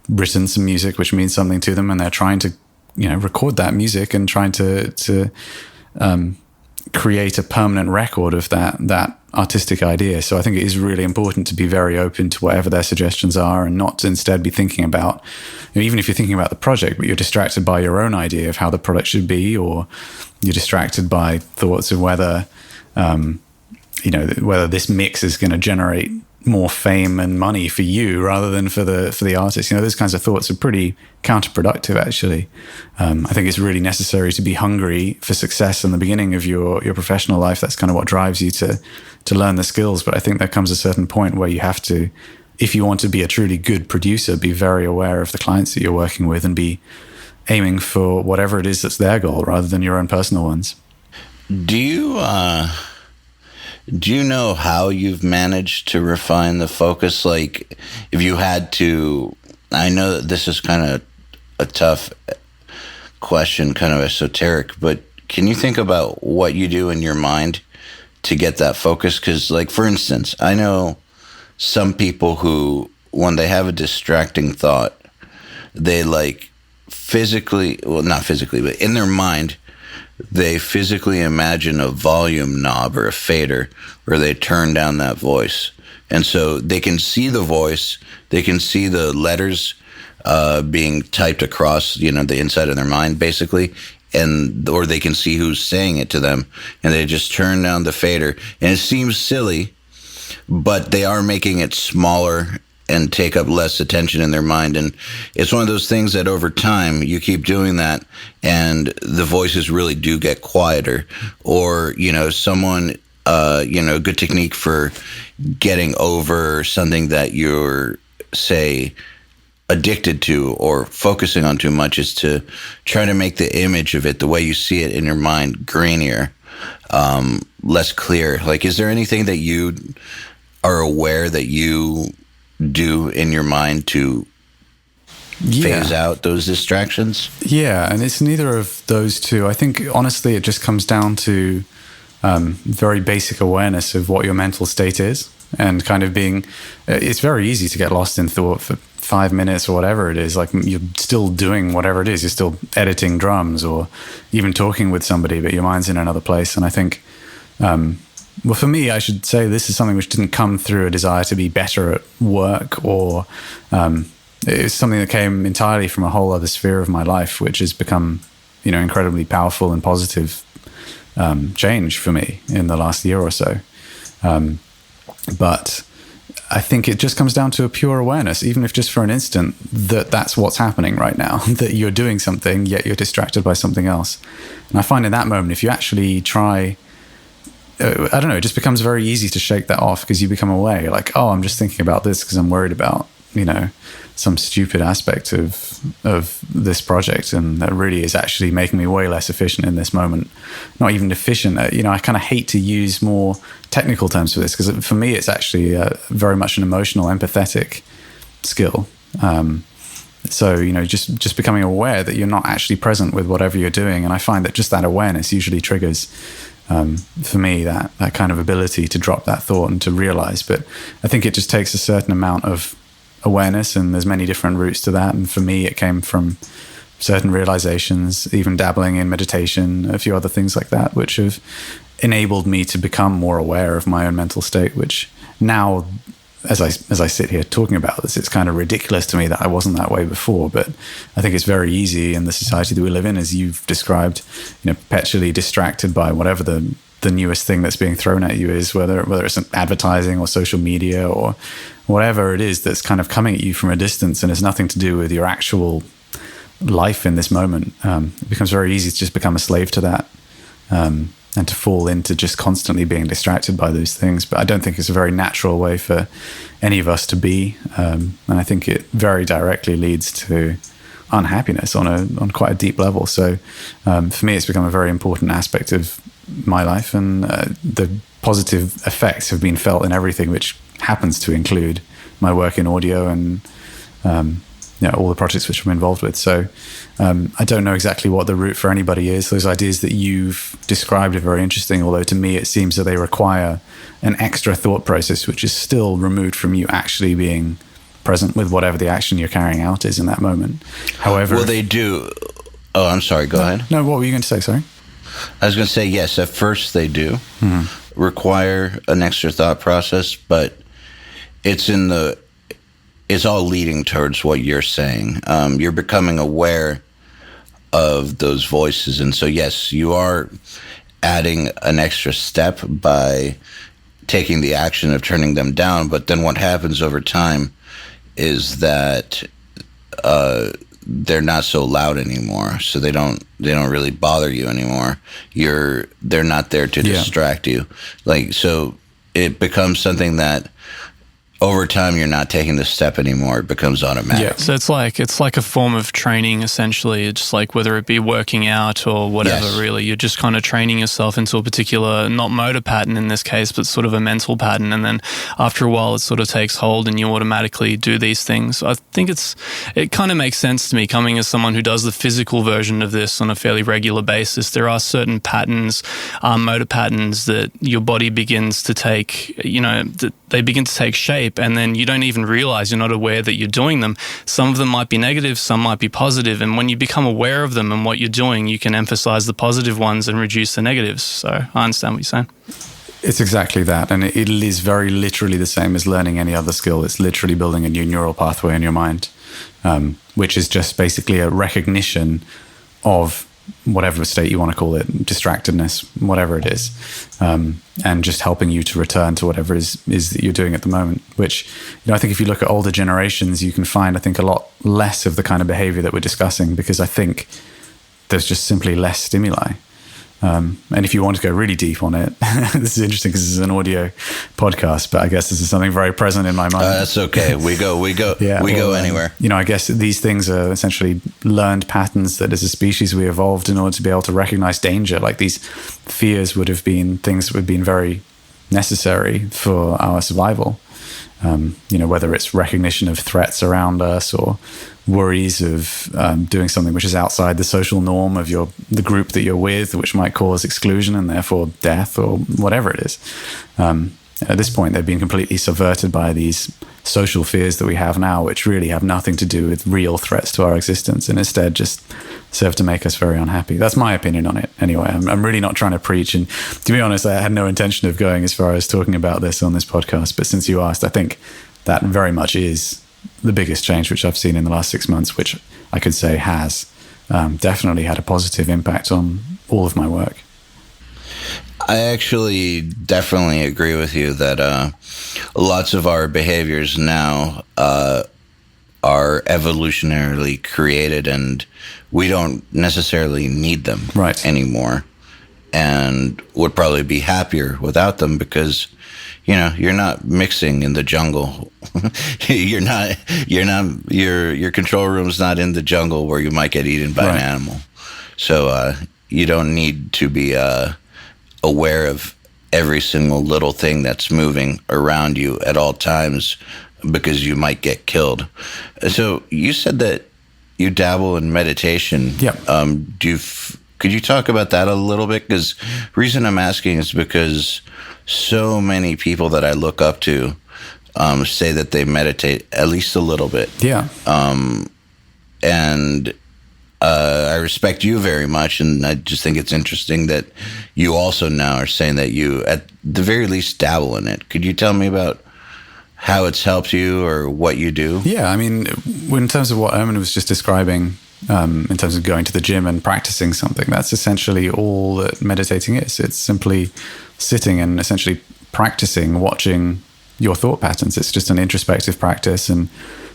written some music which means something to them, and they're trying to record that music and trying to create a permanent record of that artistic idea. So I think it is really important to be very open to whatever their suggestions are, and not to instead be thinking about, even if you're thinking about the project, but you're distracted by your own idea of how the product should be, or you're distracted by thoughts of whether this mix is going to generate more fame and money for you rather than for the artist. Those kinds of thoughts are pretty counterproductive, actually. I think it's really necessary to be hungry for success in the beginning of your professional life. That's kind of what drives you to learn the skills. But I think there comes a certain point where you have to, if you want to be a truly good producer, be very aware of the clients that you're working with and be aiming for whatever it is that's their goal rather than your own personal ones. Do you know how you've managed to refine the focus? Like, if you had to, I know that this is kind of a tough question, kind of esoteric, but can you think about what you do in your mind to get that focus? Because, like, for instance, I know some people who, when they have a distracting thought, they not physically, but in their mind, they physically imagine a volume knob or a fader where they turn down that voice. And so they can see the voice, they can see the letters being typed across, the inside of their mind, basically, or they can see who's saying it to them, and they just turn down the fader. And it seems silly, but they are making it smaller and take up less attention in their mind. And it's one of those things that over time you keep doing that and the voices really do get quieter. Or, someone, a good technique for getting over something that you're, say, addicted to or focusing on too much is to try to make the image of it, the way you see it in your mind, grainier, less clear. Like, is there anything that you are aware that you do in your mind to phase out those distractions? Yeah, and it's neither of those two. I think, honestly, it just comes down to very basic awareness of what your mental state is, and kind of being, it's very easy to get lost in thought for 5 minutes or whatever it is. Like, you're still doing whatever it is. You're still editing drums or even talking with somebody, but your mind's in another place. And I think, well, for me, I should say this is something which didn't come through a desire to be better at work, or it's something that came entirely from a whole other sphere of my life, which has become, incredibly powerful and positive change for me in the last year or so. But I think it just comes down to a pure awareness, even if just for an instant, that that's what's happening right now, that you're doing something, yet you're distracted by something else. And I find in that moment, if you actually try, I don't know, it just becomes very easy to shake that off, because you become aware. You're like, oh, I'm just thinking about this because I'm worried about, some stupid aspect of this project, and that really is actually making me way less efficient in this moment. Not even efficient. I kind of hate to use more technical terms for this, because for me, it's actually very much an emotional, empathetic skill. So, just becoming aware that you're not actually present with whatever you're doing. And I find that just that awareness usually triggers, for me, that kind of ability to drop that thought and to realize. But I think it just takes a certain amount of awareness, and there's many different routes to that. And for me, it came from certain realizations, even dabbling in meditation, a few other things like that, which have enabled me to become more aware of my own mental state, which now, as I sit here talking about this, it's kind of ridiculous to me that I wasn't that way before. But I think it's very easy in the society that we live in, as you've described, perpetually distracted by whatever the newest thing that's being thrown at you is, whether it's advertising or social media or whatever it is that's kind of coming at you from a distance, and it's nothing to do with your actual life in this moment. It becomes very easy to just become a slave to that, and to fall into just constantly being distracted by those things. But I don't think it's a very natural way for any of us to be, and I think it very directly leads to unhappiness on quite a deep level. So for me, it's become a very important aspect of my life, and the positive effects have been felt in everything, which happens to include my work in audio and all the projects which I'm involved with. So I don't know exactly what the route for anybody is. Those ideas that you've described are very interesting, although to me it seems that they require an extra thought process, which is still removed from you actually being present with whatever the action you're carrying out is in that moment. However, well, they do. Oh, I'm sorry. Go ahead. No, what were you going to say? Sorry. I was going to say, yes, at first they do require an extra thought process, but it's all leading towards what you're saying. You're becoming aware of those voices. And so, yes, you are adding an extra step by taking the action of turning them down. But then what happens over time is that they're not so loud anymore, so they don't really bother you anymore. They're not there to distract you. So it becomes something that over time you're not taking the step anymore. It becomes automatic. Yeah. So it's like a form of training, essentially. It's like, whether it be working out or whatever, really, you're just kind of training yourself into a particular, not motor pattern in this case, but sort of a mental pattern. And then after a while, it sort of takes hold and you automatically do these things. I think it kind of makes sense to me, coming as someone who does the physical version of this on a fairly regular basis. There are certain patterns, motor patterns, that your body begins to take, they begin to take shape, and then you don't even realize, you're not aware that you're doing them. Some of them might be negative, some might be positive, and when you become aware of them and what you're doing, you can emphasize the positive ones and reduce the negatives. So I understand what you're saying. It's exactly that, and it is very literally the same as learning any other skill. It's literally building a new neural pathway in your mind, which is just basically a recognition of whatever state you want to call it, distractedness, whatever it is, and just helping you to return to whatever is that you're doing at the moment, which, I think if you look at older generations, you can find, I think, a lot less of the kind of behavior that we're discussing, because I think there's just simply less stimuli. And if you want to go really deep on it, this is interesting because this is an audio podcast, but I guess this is something very present in my mind. That's okay. We go anywhere. I guess these things are essentially learned patterns that as a species we evolved in order to be able to recognize danger. Like these fears would have been things that would have been very necessary for our survival. Whether it's recognition of threats around us or worries of doing something which is outside the social norm of the group that you're with, which might cause exclusion and therefore death or whatever it is. At this point, they've been completely subverted by these social fears that we have now, which really have nothing to do with real threats to our existence and instead just serve to make us very unhappy. That's my opinion on it. Anyway, I'm really not trying to preach. And to be honest, I had no intention of going as far as talking about this on this podcast. But since you asked, I think that very much is the biggest change which I've seen in the last 6 months, which I could say has definitely had a positive impact on all of my work. I actually definitely agree with you that lots of our behaviors now are evolutionarily created and we don't necessarily need them anymore, and would probably be happier without them because you're not mixing in the jungle. Your control room's not in the jungle where you might get eaten by an animal. So you don't need to be aware of every single little thing that's moving around you at all times because you might get killed. So you said that you dabble in meditation. Yep. Could you talk about that a little bit? Because the reason I'm asking is because so many people that I look up to say that they meditate at least a little bit. Yeah. And I respect you very much, and I just think it's interesting that you also now are saying that you, at the very least, dabble in it. Could you tell me about how it's helped you or what you do? Yeah, I mean, in terms of what Ermin was just describing, in terms of going to the gym and practicing something, that's essentially all that meditating is. It's simply sitting and essentially practicing, watching your thought patterns. It's just an introspective practice, and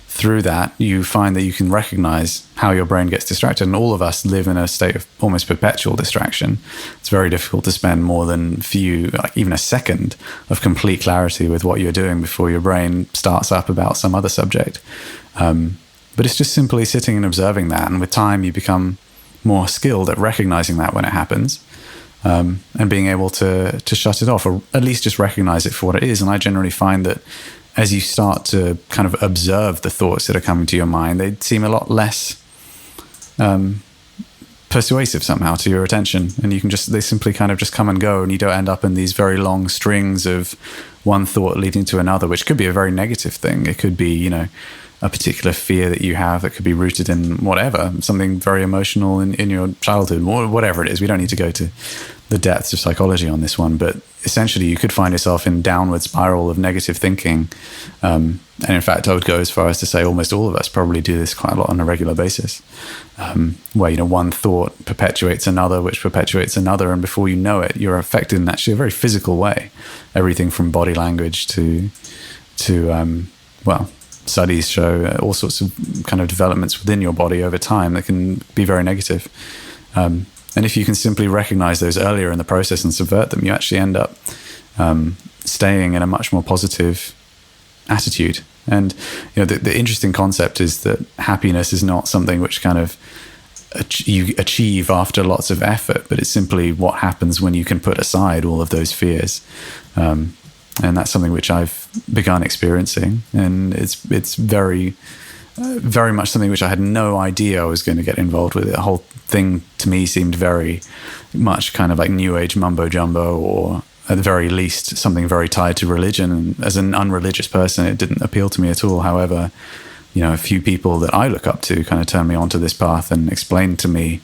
through that, you find that you can recognize how your brain gets distracted. And all of us live in a state of almost perpetual distraction. It's very difficult to spend more than even a second of complete clarity with what you're doing before your brain starts up about some other subject. But it's just simply sitting and observing that. And with time, you become more skilled at recognizing that when it happens, and being able to shut it off, or at least just recognize it for what it is. And I generally find that as you start to kind of observe the thoughts that are coming to your mind, they seem a lot less persuasive somehow to your attention. And they simply kind of just come and go, and you don't end up in these very long strings of one thought leading to another, which could be a very negative thing. It could be, a particular fear that you have that could be rooted in whatever, something very emotional in your childhood, or whatever it is. We don't need to go to the depths of psychology on this one, but essentially you could find yourself in downward spiral of negative thinking. And in fact, I would go as far as to say almost all of us probably do this quite a lot on a regular basis, where, one thought perpetuates another, which perpetuates another. And before you know it, you're affected in actually a very physical way. Everything from body language to studies show all sorts of kind of developments within your body over time that can be very negative. And if you can simply recognize those earlier in the process and subvert them, you actually end up staying in a much more positive attitude. And the interesting concept is that happiness is not something which kind of you achieve after lots of effort, but it's simply what happens when you can put aside all of those fears. And that's something which I've begun experiencing, and it's very, very much something which I had no idea I was going to get involved with. The whole thing to me seemed very much kind of like New Age mumbo jumbo, or at the very least something very tied to religion. And as an unreligious person, it didn't appeal to me at all. However, a few people that I look up to kind of turned me onto this path and explained to me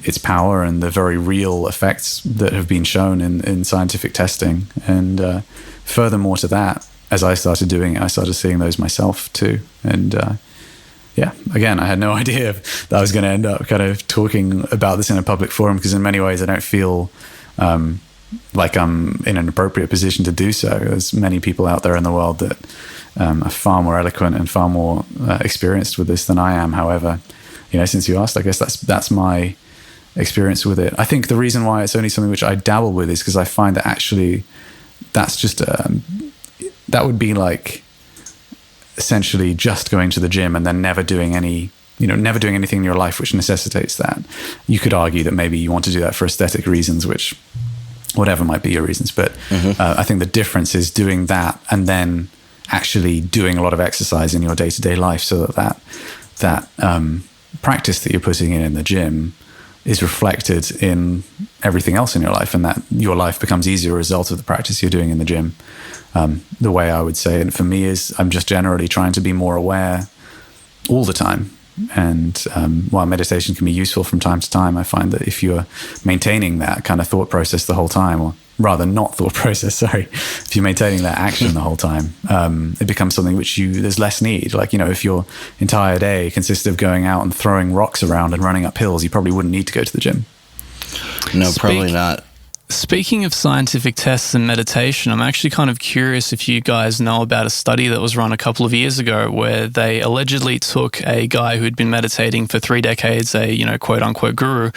its power and the very real effects that have been shown in scientific testing. And furthermore to that, as I started doing it, I started seeing those myself too. And again, I had no idea that I was going to end up kind of talking about this in a public forum, because in many ways I don't feel like I'm in an appropriate position to do so. There's many people out there in the world that are far more eloquent and far more experienced with this than I am. However, since you asked, I guess that's my experience with it. I think the reason why it's only something which I dabble with is because I find that actually that's just that would be like essentially just going to the gym and then never doing anything in your life which necessitates that. You could argue that maybe you want to do that for aesthetic reasons, which whatever might be your reasons, but I think the difference is doing that and then actually doing a lot of exercise in your day-to-day life, so that practice that you're putting in the gym is reflected in everything else in your life, and that your life becomes easier as a result of the practice you're doing in the gym. The way I would say it for me is I'm just generally trying to be more aware all the time. And while meditation can be useful from time to time, I find that if you're maintaining that kind of thought process the whole time, or rather not thought process, sorry, if you're maintaining that action the whole time, it becomes something which there's less need. Like, if your entire day consisted of going out and throwing rocks around and running up hills, you probably wouldn't need to go to the gym. No, probably not. Speaking of scientific tests and meditation, I'm actually kind of curious if you guys know about a study that was run a couple of years ago where they allegedly took a guy who'd been meditating for 3 decades, a quote unquote guru,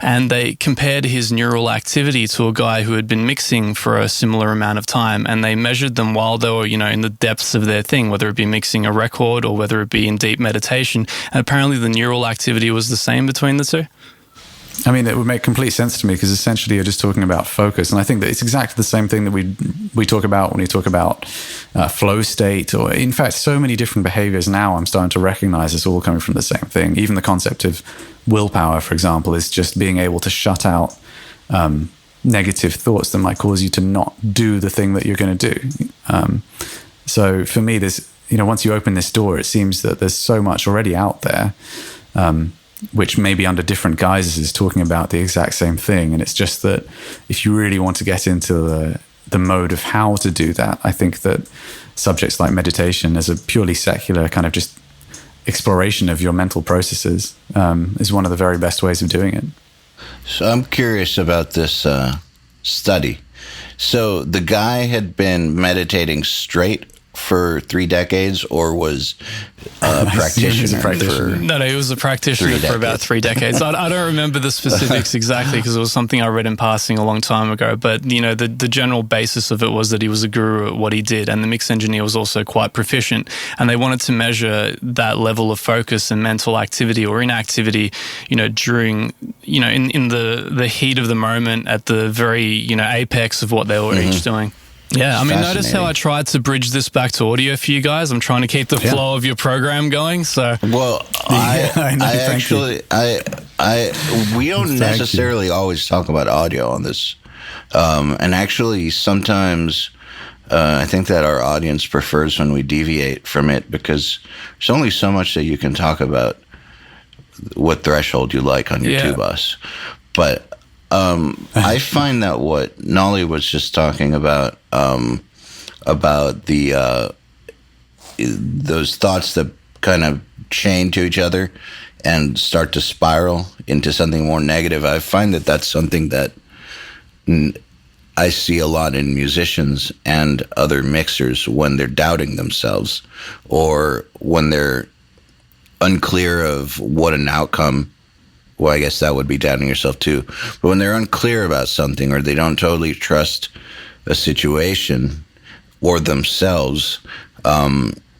and they compared his neural activity to a guy who had been mixing for a similar amount of time, and they measured them while they were, in the depths of their thing, whether it be mixing a record or whether it be in deep meditation, and apparently the neural activity was the same between the two. I mean, it would make complete sense to me because essentially you're just talking about focus. And I think that it's exactly the same thing that we talk about when we talk about flow state, or in fact, so many different behaviors now I'm starting to recognize it's all coming from the same thing. Even the concept of willpower, for example, is just being able to shut out negative thoughts that might cause you to not do the thing that you're going to do. So for me, there's, once you open this door, it seems that there's so much already out there, which maybe under different guises is talking about the exact same thing. And it's just that if you really want to get into the mode of how to do that, I think that subjects like meditation as a purely secular kind of just exploration of your mental processes is one of the very best ways of doing it. So I'm curious about this study. So the guy had been meditating straight for 3 decades, or was a practitioner? No, he was a practitioner for about 3 decades. I don't remember the specifics exactly because it was something I read in passing a long time ago. But the general basis of it was that he was a guru at what he did, and the mix engineer was also quite proficient. And they wanted to measure that level of focus and mental activity or inactivity, during, in the heat of the moment at the very, apex of what they were each doing. Yeah, I mean, notice how I tried to bridge this back to audio for you guys. I'm trying to keep the flow of your program going. So, well, we don't necessarily always talk about audio on this, and actually, sometimes I think that our audience prefers when we deviate from it because there's only so much that you can talk about what threshold you like on your tube bus, but. I find that what Nolly was just talking about the those thoughts that kind of chain to each other and start to spiral into something more negative. I find that that's something that I see a lot in musicians and other mixers when they're doubting themselves or when they're unclear of what an outcome. Well, I guess that would be doubting yourself too. But when they're unclear about something or they don't totally trust a situation or themselves,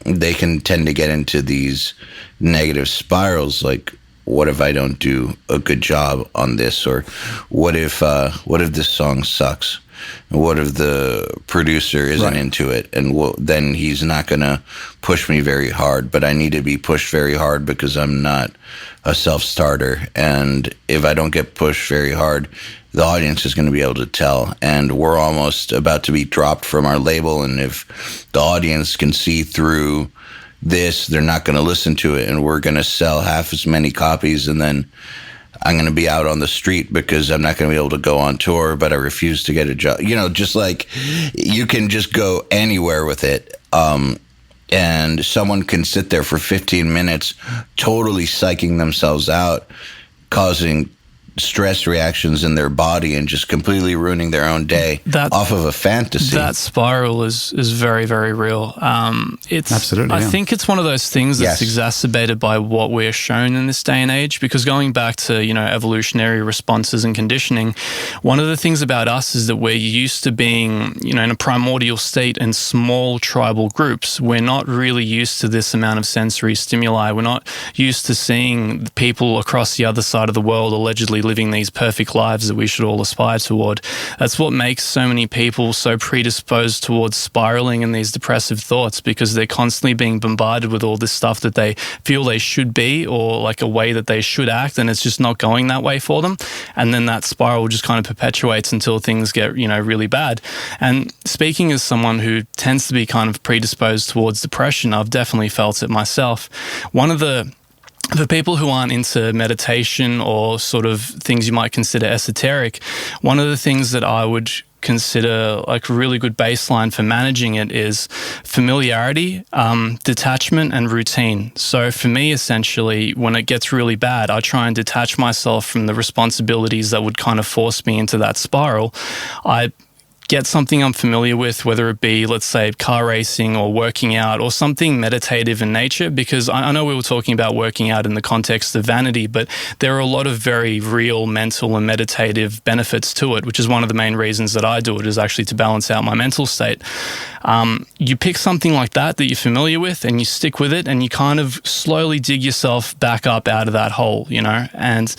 they can tend to get into these negative spirals like, what if I don't do a good job on this? Or what if this song sucks? What if the producer isn't into it? And then he's not going to push me very hard, but I need to be pushed very hard because I'm not a self-starter. And if I don't get pushed very hard, the audience is going to be able to tell. And we're almost about to be dropped from our label. And if the audience can see through this, they're not going to listen to it. And we're going to sell half as many copies. And then I'm going to be out on the street because I'm not going to be able to go on tour, but I refuse to get a job. Just like you can just go anywhere with it. And someone can sit there for 15 minutes totally psyching themselves out, causing stress reactions in their body and just completely ruining their own day off of a fantasy. That spiral is very, very real. It's absolutely. I think it's one of those things that's exacerbated by what we're shown in this day and age. Because going back to evolutionary responses and conditioning, one of the things about us is that we're used to being in a primordial state in small tribal groups. We're not really used to this amount of sensory stimuli. We're not used to seeing people across the other side of the world allegedly living these perfect lives that we should all aspire toward. That's what makes so many people so predisposed towards spiraling in these depressive thoughts, because they're constantly being bombarded with all this stuff that they feel they should be, or like a way that they should act, and it's just not going that way for them. And then that spiral just kind of perpetuates until things get, really bad. And speaking as someone who tends to be kind of predisposed towards depression, I've definitely felt it myself. One of the people who aren't into meditation or sort of things you might consider esoteric, one of the things that I would consider like a really good baseline for managing it is familiarity, detachment, and routine. So for me, essentially, when it gets really bad, I try and detach myself from the responsibilities that would kind of force me into that spiral. I get something I'm familiar with, whether it be, let's say, car racing or working out or something meditative in nature, because I know we were talking about working out in the context of vanity, but there are a lot of very real mental and meditative benefits to it, which is one of the main reasons that I do it, is actually to balance out my mental state. You pick something like that you're familiar with and you stick with it, and you kind of slowly dig yourself back up out of that hole, and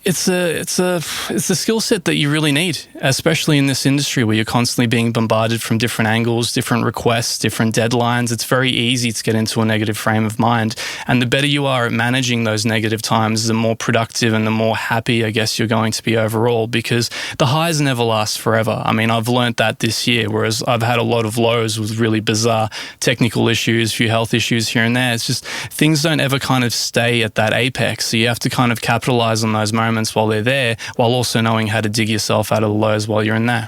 it's a skill set that you really need, especially in this industry where you're constantly being bombarded from different angles, different requests, different deadlines. It's very easy to get into a negative frame of mind. And the better you are at managing those negative times, the more productive and the more happy, I guess, you're going to be overall, because the highs never last forever. I mean, I've learned that this year, whereas I've had a lot of lows with really bizarre technical issues, a few health issues here and there. It's just things don't ever kind of stay at that apex. So you have to kind of capitalize on those moments while they're there, while also knowing how to dig yourself out of the lows while you're in there.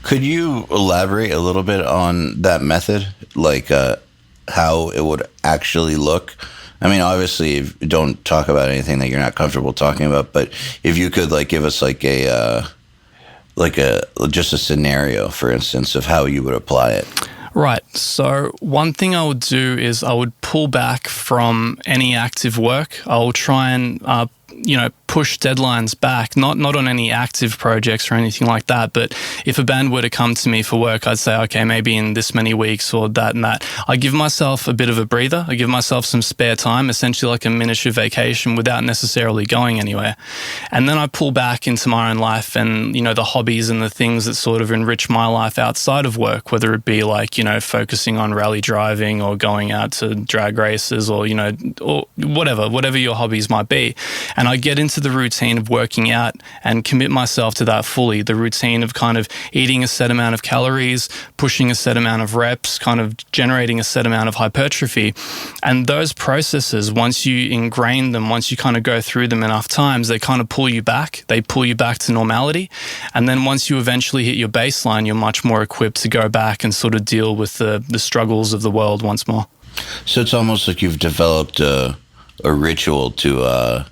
Could you elaborate a little bit on that method, like how it would actually look? I mean, obviously, don't talk about anything that you're not comfortable talking about, but if you could give us just a scenario, for instance, of how you would apply it. Right. So one thing I would do is I would pull back from any active work. I will try and push deadlines back, not on any active projects or anything like that, but if a band were to come to me for work, I'd say, okay, maybe in this many weeks or that and that. I give myself a bit of a breather. I give myself some spare time, essentially like a miniature vacation without necessarily going anywhere. And then I pull back into my own life and, the hobbies and the things that sort of enrich my life outside of work, whether it be focusing on rally driving or going out to drag races or whatever your hobbies might be. And I get into the routine of working out and commit myself to that fully. The routine of kind of eating a set amount of calories, pushing a set amount of reps, kind of generating a set amount of hypertrophy. And those processes, once you ingrain them, once you kind of go through them enough times, they kind of pull you back. They pull you back to normality. And then once you eventually hit your baseline, you're much more equipped to go back and sort of deal with the struggles of the world once more. So it's almost like you've developed a ritual to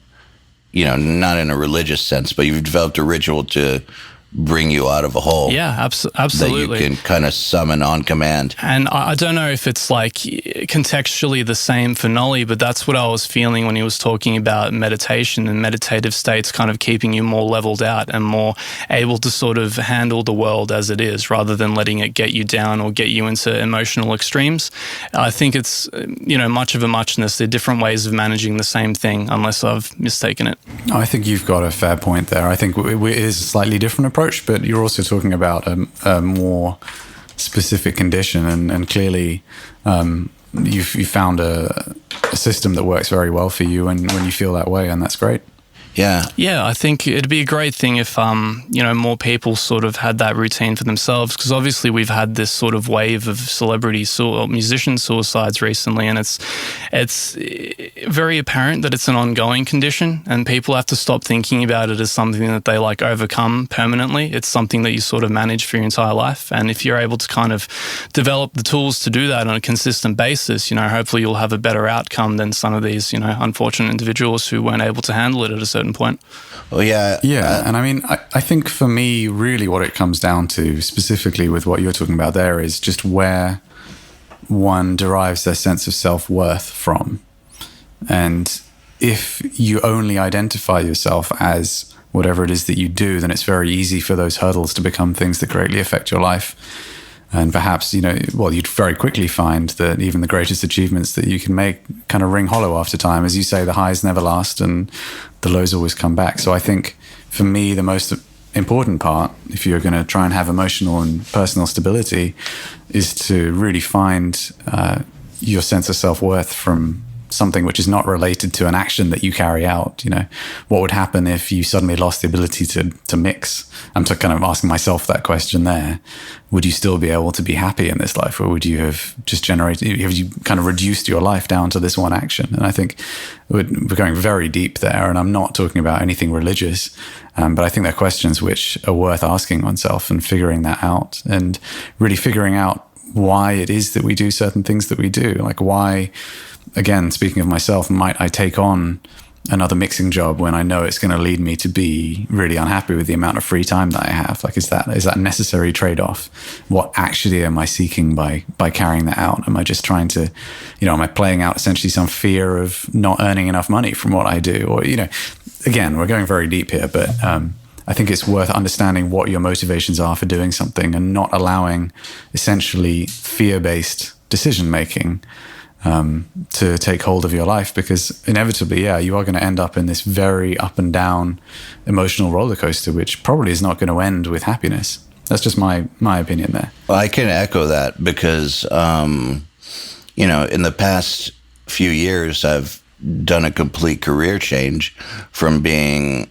not in a religious sense, but you've developed a ritual to bring you out of a hole. Yeah, absolutely. That you can kind of summon on command. And I don't know if it's contextually the same for Nolly, but that's what I was feeling when he was talking about meditation and meditative states kind of keeping you more leveled out and more able to sort of handle the world as it is, rather than letting it get you down or get you into emotional extremes. I think it's, much of a muchness. They're different ways of managing the same thing, unless I've mistaken it. I think you've got a fair point there. I think it is a slightly different approach, but you're also talking about a more specific condition, and clearly you found a system that works very well for you and when you feel that way, and that's great. Yeah, I think it'd be a great thing if, more people sort of had that routine for themselves, because obviously we've had this sort of wave of musician suicides recently, and it's very apparent that it's an ongoing condition, and people have to stop thinking about it as something that they overcome permanently. It's something that you sort of manage for your entire life, and if you're able to kind of develop the tools to do that on a consistent basis, hopefully you'll have a better outcome than some of these, unfortunate individuals who weren't able to handle it at a certain certain point. Well, yeah. Yeah. And I mean, I think for me, really what it comes down to specifically with what you're talking about there is just where one derives their sense of self-worth from. And if you only identify yourself as whatever it is that you do, then it's very easy for those hurdles to become things that greatly affect your life. And perhaps, you'd very quickly find that even the greatest achievements that you can make kind of ring hollow after time. As you say, the highs never last and the lows always come back. So I think for me, the most important part, if you're going to try and have emotional and personal stability, is to really find your sense of self-worth from something which is not related to an action that you carry out. What would happen if you suddenly lost the ability to mix? I'm kind of asking myself that question there. Would you still be able to be happy in this life, or would you have just have you kind of reduced your life down to this one action? And I think we're going very deep there, and I'm not talking about anything religious, but I think they're questions which are worth asking oneself and figuring that out, and really figuring out why it is that we do certain things that we do. Like, why, again, speaking of myself, might I take on another mixing job when I know it's going to lead me to be really unhappy with the amount of free time that I have? Like, is that a necessary trade-off? What actually am I seeking by carrying that out? Am I just trying to, am I playing out essentially some fear of not earning enough money from what I do? Or, again, we're going very deep here, but I think it's worth understanding what your motivations are for doing something and not allowing essentially fear-based decision-making to take hold of your life, because inevitably, you are going to end up in this very up and down emotional roller coaster, which probably is not going to end with happiness. That's just my opinion there. Well, I can echo that because, in the past few years, I've done a complete career change from being,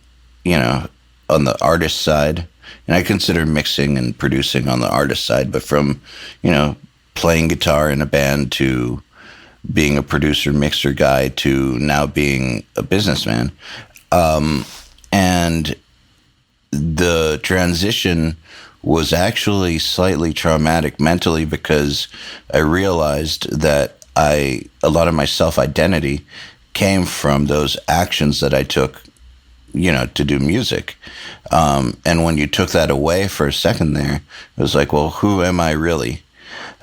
on the artist side, and I consider mixing and producing on the artist side, but from, playing guitar in a band to being a producer, mixer guy to now being a businessman. And the transition was actually slightly traumatic mentally, because I realized that a lot of my self-identity came from those actions that I took, to do music. And when you took that away for a second there, it was like, well, who am I really?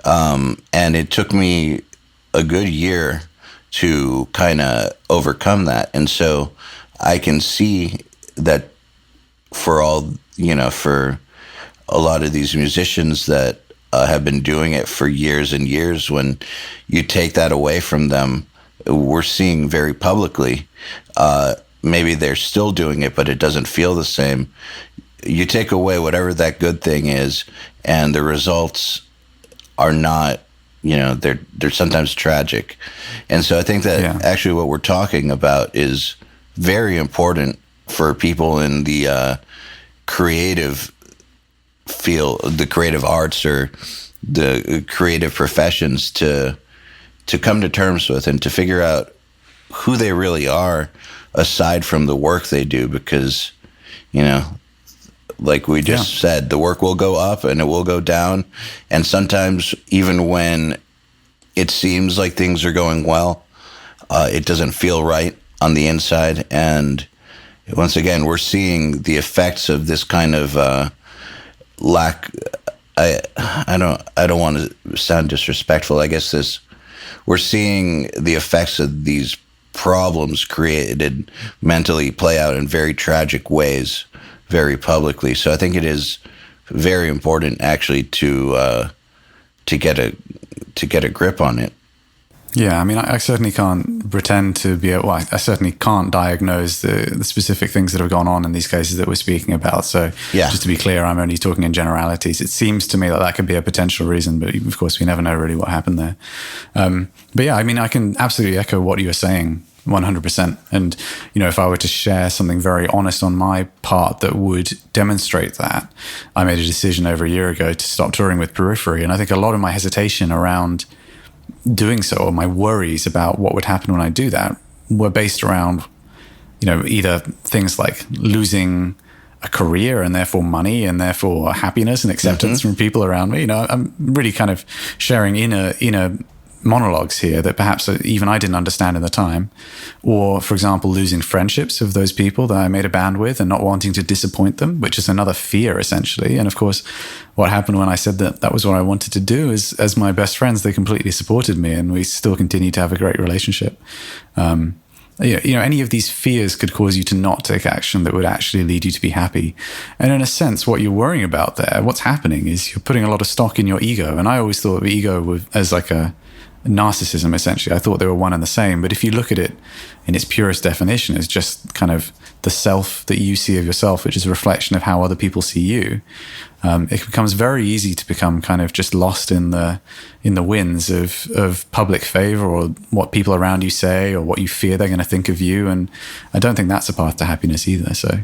And it took me a good year to kind of overcome that. And so I can see that for for a lot of these musicians that have been doing it for years and years, when you take that away from them, we're seeing very publicly, maybe they're still doing it, but it doesn't feel the same. You take away whatever that good thing is, and the results are not, they're sometimes tragic. And so I think that actually what we're talking about is very important for people in the creative field, the creative arts or the creative professions to come to terms with and to figure out who they really are aside from the work they do. Because, like we just said, the work will go up and it will go down. And sometimes even when it seems like things are going well, it doesn't feel right on the inside. And once again, we're seeing the effects of this kind of lack. I don't want to sound disrespectful. I guess we're seeing the effects of these problems created mentally play out in very tragic ways, very publicly. So I think it is very important actually to get a grip on it. Yeah, I mean, I certainly can't pretend to be. I certainly can't diagnose the specific things that have gone on in these cases that we're speaking about. So, just to be clear, I'm only talking in generalities. It seems to me that could be a potential reason, but of course, we never know really what happened there. But yeah, I mean, I can absolutely echo what you're saying, 100%. And if I were to share something very honest on my part that would demonstrate that, I made a decision over a year ago to stop touring with Periphery, and I think a lot of my hesitation around doing so, or my worries about what would happen when I do that, were based around, either things like losing a career and therefore money and therefore happiness and acceptance from people around me. I'm really kind of sharing inner monologues here that perhaps even I didn't understand at the time. Or, for example, losing friendships of those people that I made a band with and not wanting to disappoint them, which is another fear, essentially. And of course, what happened when I said that that was what I wanted to do is, as my best friends, they completely supported me, and we still continue to have a great relationship. Any of these fears could cause you to not take action that would actually lead you to be happy. And in a sense, what you're worrying about there, what's happening is you're putting a lot of stock in your ego. And I always thought of ego as like a narcissism, essentially. I thought they were one and the same. But if you look at it in its purest definition, it's just kind of the self that you see of yourself, which is a reflection of how other people see you. It becomes very easy to become kind of just lost in the winds of public favor, or what people around you say, or what you fear they're going to think of you. And I don't think that's a path to happiness either. So,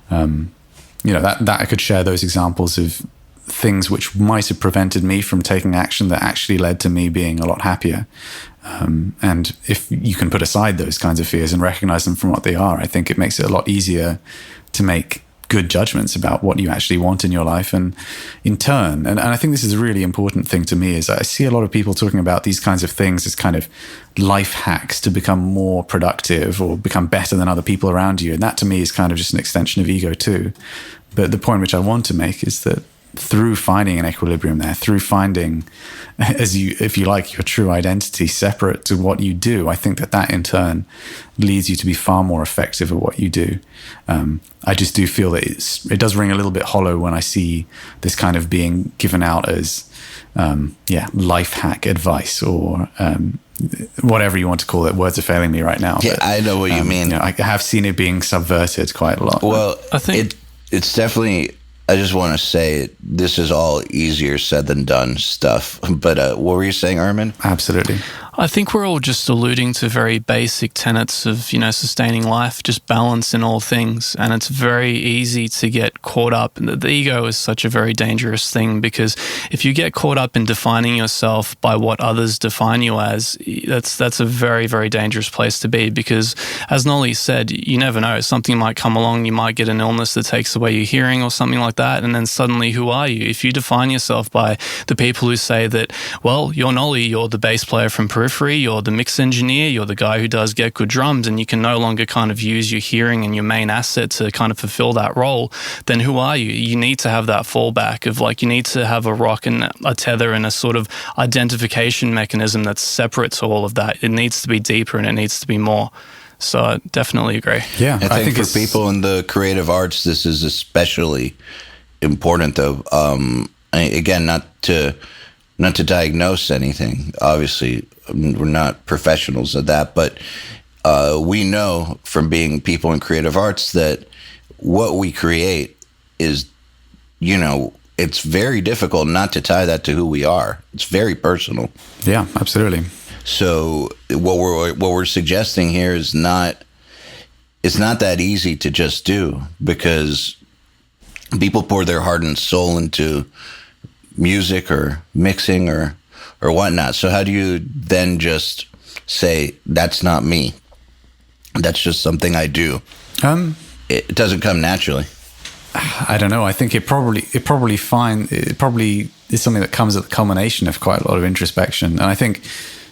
that I could share those examples of things which might have prevented me from taking action that actually led to me being a lot happier. And if you can put aside those kinds of fears and recognize them from what they are, I think it makes it a lot easier to make good judgments about what you actually want in your life. And in turn, and I think this is a really important thing to me, is I see a lot of people talking about these kinds of things as kind of life hacks to become more productive or become better than other people around you. And that to me is kind of just an extension of ego too. But the point which I want to make is that through finding an equilibrium there, through finding, if you like, your true identity separate to what you do, I think that in turn leads you to be far more effective at what you do. I just do feel that it does ring a little bit hollow when I see this kind of being given out as, life hack advice, or whatever you want to call it. Words are failing me right now. Yeah, but, I know what you mean. I have seen it being subverted quite a lot. Well, I think it's definitely. I just want to say this is all easier said than done stuff. But what were you saying, Ermin? Absolutely. I think we're all just alluding to very basic tenets of, sustaining life, just balance in all things. And it's very easy to get caught up. The ego is such a very dangerous thing, because if you get caught up in defining yourself by what others define you as, that's a very, very dangerous place to be, because as Nolly said, you never know. Something might come along, you might get an illness that takes away your hearing or something like that. And then suddenly, who are you? If you define yourself by the people who say that, well, you're Nolly, you're the bass player from Periphery, you're the mix engineer, you're the guy who does Getgood drums, and you can no longer kind of use your hearing and your main asset to kind of fulfill that role, then who are you? You need to have that fallback of you need to have a rock and a tether and a sort of identification mechanism that's separate to all of that. It needs to be deeper and it needs to be more. So I definitely agree. Yeah, I think for people in the creative arts, this is especially important, though. Again, not to diagnose anything. Obviously, we're not professionals at that, but we know from being people in creative arts that what we create is, it's very difficult not to tie that to who we are. It's very personal. Yeah, absolutely. So what we're suggesting here is it's not that easy to just do, because people pour their heart and soul into music or mixing or whatnot. So how do you then just say, that's not me, that's just something I do? It doesn't come naturally. I don't know. I think it probably is something that comes at the culmination of quite a lot of introspection. And I think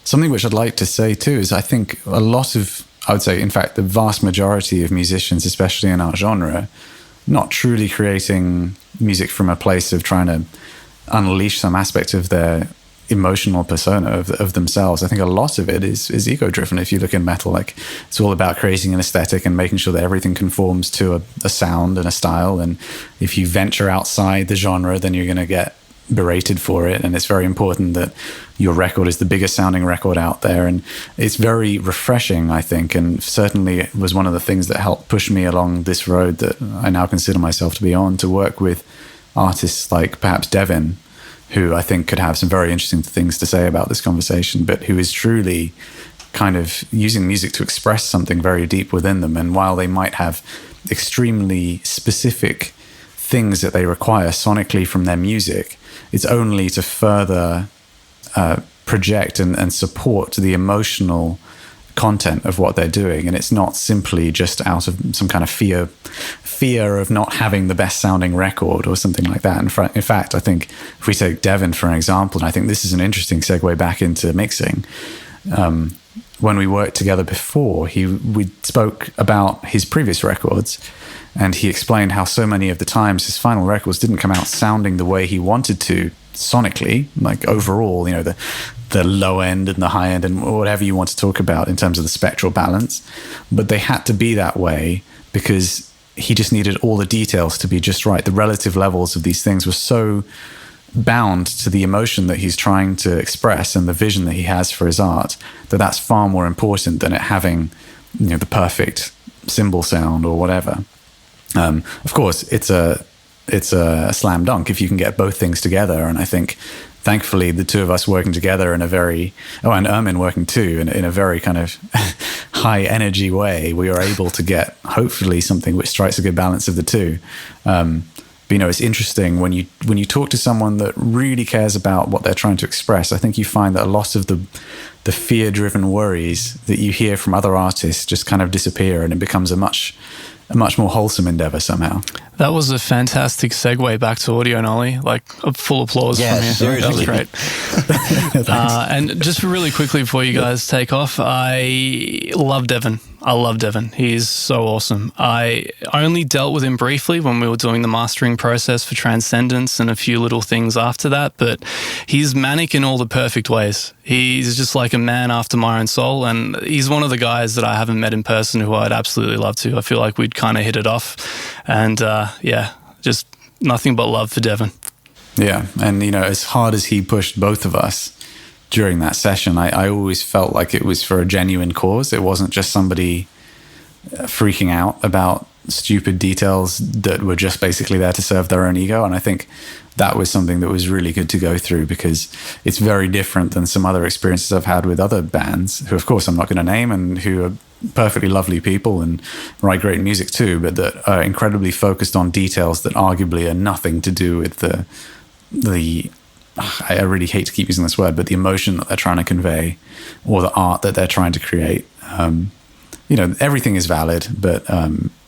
something which I'd like to say too is I think I would say, in fact, the vast majority of musicians, especially in our genre, not truly creating music from a place of trying to unleash some aspect of their emotional persona of themselves. I think a lot of it is ego driven. If you look in metal, it's all about creating an aesthetic and making sure that everything conforms to a sound and a style. And if you venture outside the genre, then you're going to get berated for it. And it's very important that your record is the biggest sounding record out there. And it's very refreshing, I think. And certainly it was one of the things that helped push me along this road that I now consider myself to be on, to work with artists like perhaps Devin, who I think could have some very interesting things to say about this conversation, but who is truly kind of using music to express something very deep within them. And while they might have extremely specific things that they require sonically from their music, it's only to further project and support the emotional content of what they're doing, and it's not simply just out of some kind of fear of not having the best sounding record or something like that. In fact, I think if we take Devin for an example, and I think this is an interesting segue back into mixing. When we worked together before, we spoke about his previous records, and he explained how so many of the times his final records didn't come out sounding the way he wanted to sonically, like overall, the low end and the high end and whatever you want to talk about in terms of the spectral balance. But they had to be that way because he just needed all the details to be just right. The relative levels of these things were so bound to the emotion that he's trying to express and the vision that he has for his art, that's far more important than it having, the perfect cymbal sound or whatever. Of course, it's a slam dunk if you can get both things together. And I think, thankfully, the two of us working together and Ermin working too, in a very kind of high energy way, we are able to get hopefully something which strikes a good balance of the two. But, it's interesting when you talk to someone that really cares about what they're trying to express. I think you find that a lot of the fear-driven worries that you hear from other artists just kind of disappear, and it becomes a much more wholesome endeavor somehow. That was a fantastic segue back to audio, Nolly. Like, a full applause from you. Seriously. That was great. And just really quickly before you guys take off, I love Devin. He's so awesome. I only dealt with him briefly when we were doing the mastering process for Transcendence and a few little things after that, but he's manic in all the perfect ways. He's just like a man after my own soul, and he's one of the guys that I haven't met in person who I'd absolutely love to. I feel like we'd kind of hit it off, and just nothing but love for Devin. Yeah, and as hard as he pushed both of us during that session, I always felt like it was for a genuine cause. It wasn't just somebody freaking out about stupid details that were just basically there to serve their own ego. And I think that was something that was really good to go through, because it's very different than some other experiences I've had with other bands who, of course, I'm not going to name, and who are perfectly lovely people and write great music too, but that are incredibly focused on details that arguably are nothing to do with the I really hate to keep using this word, but the emotion that they're trying to convey or the art that they're trying to create. Everything is valid, but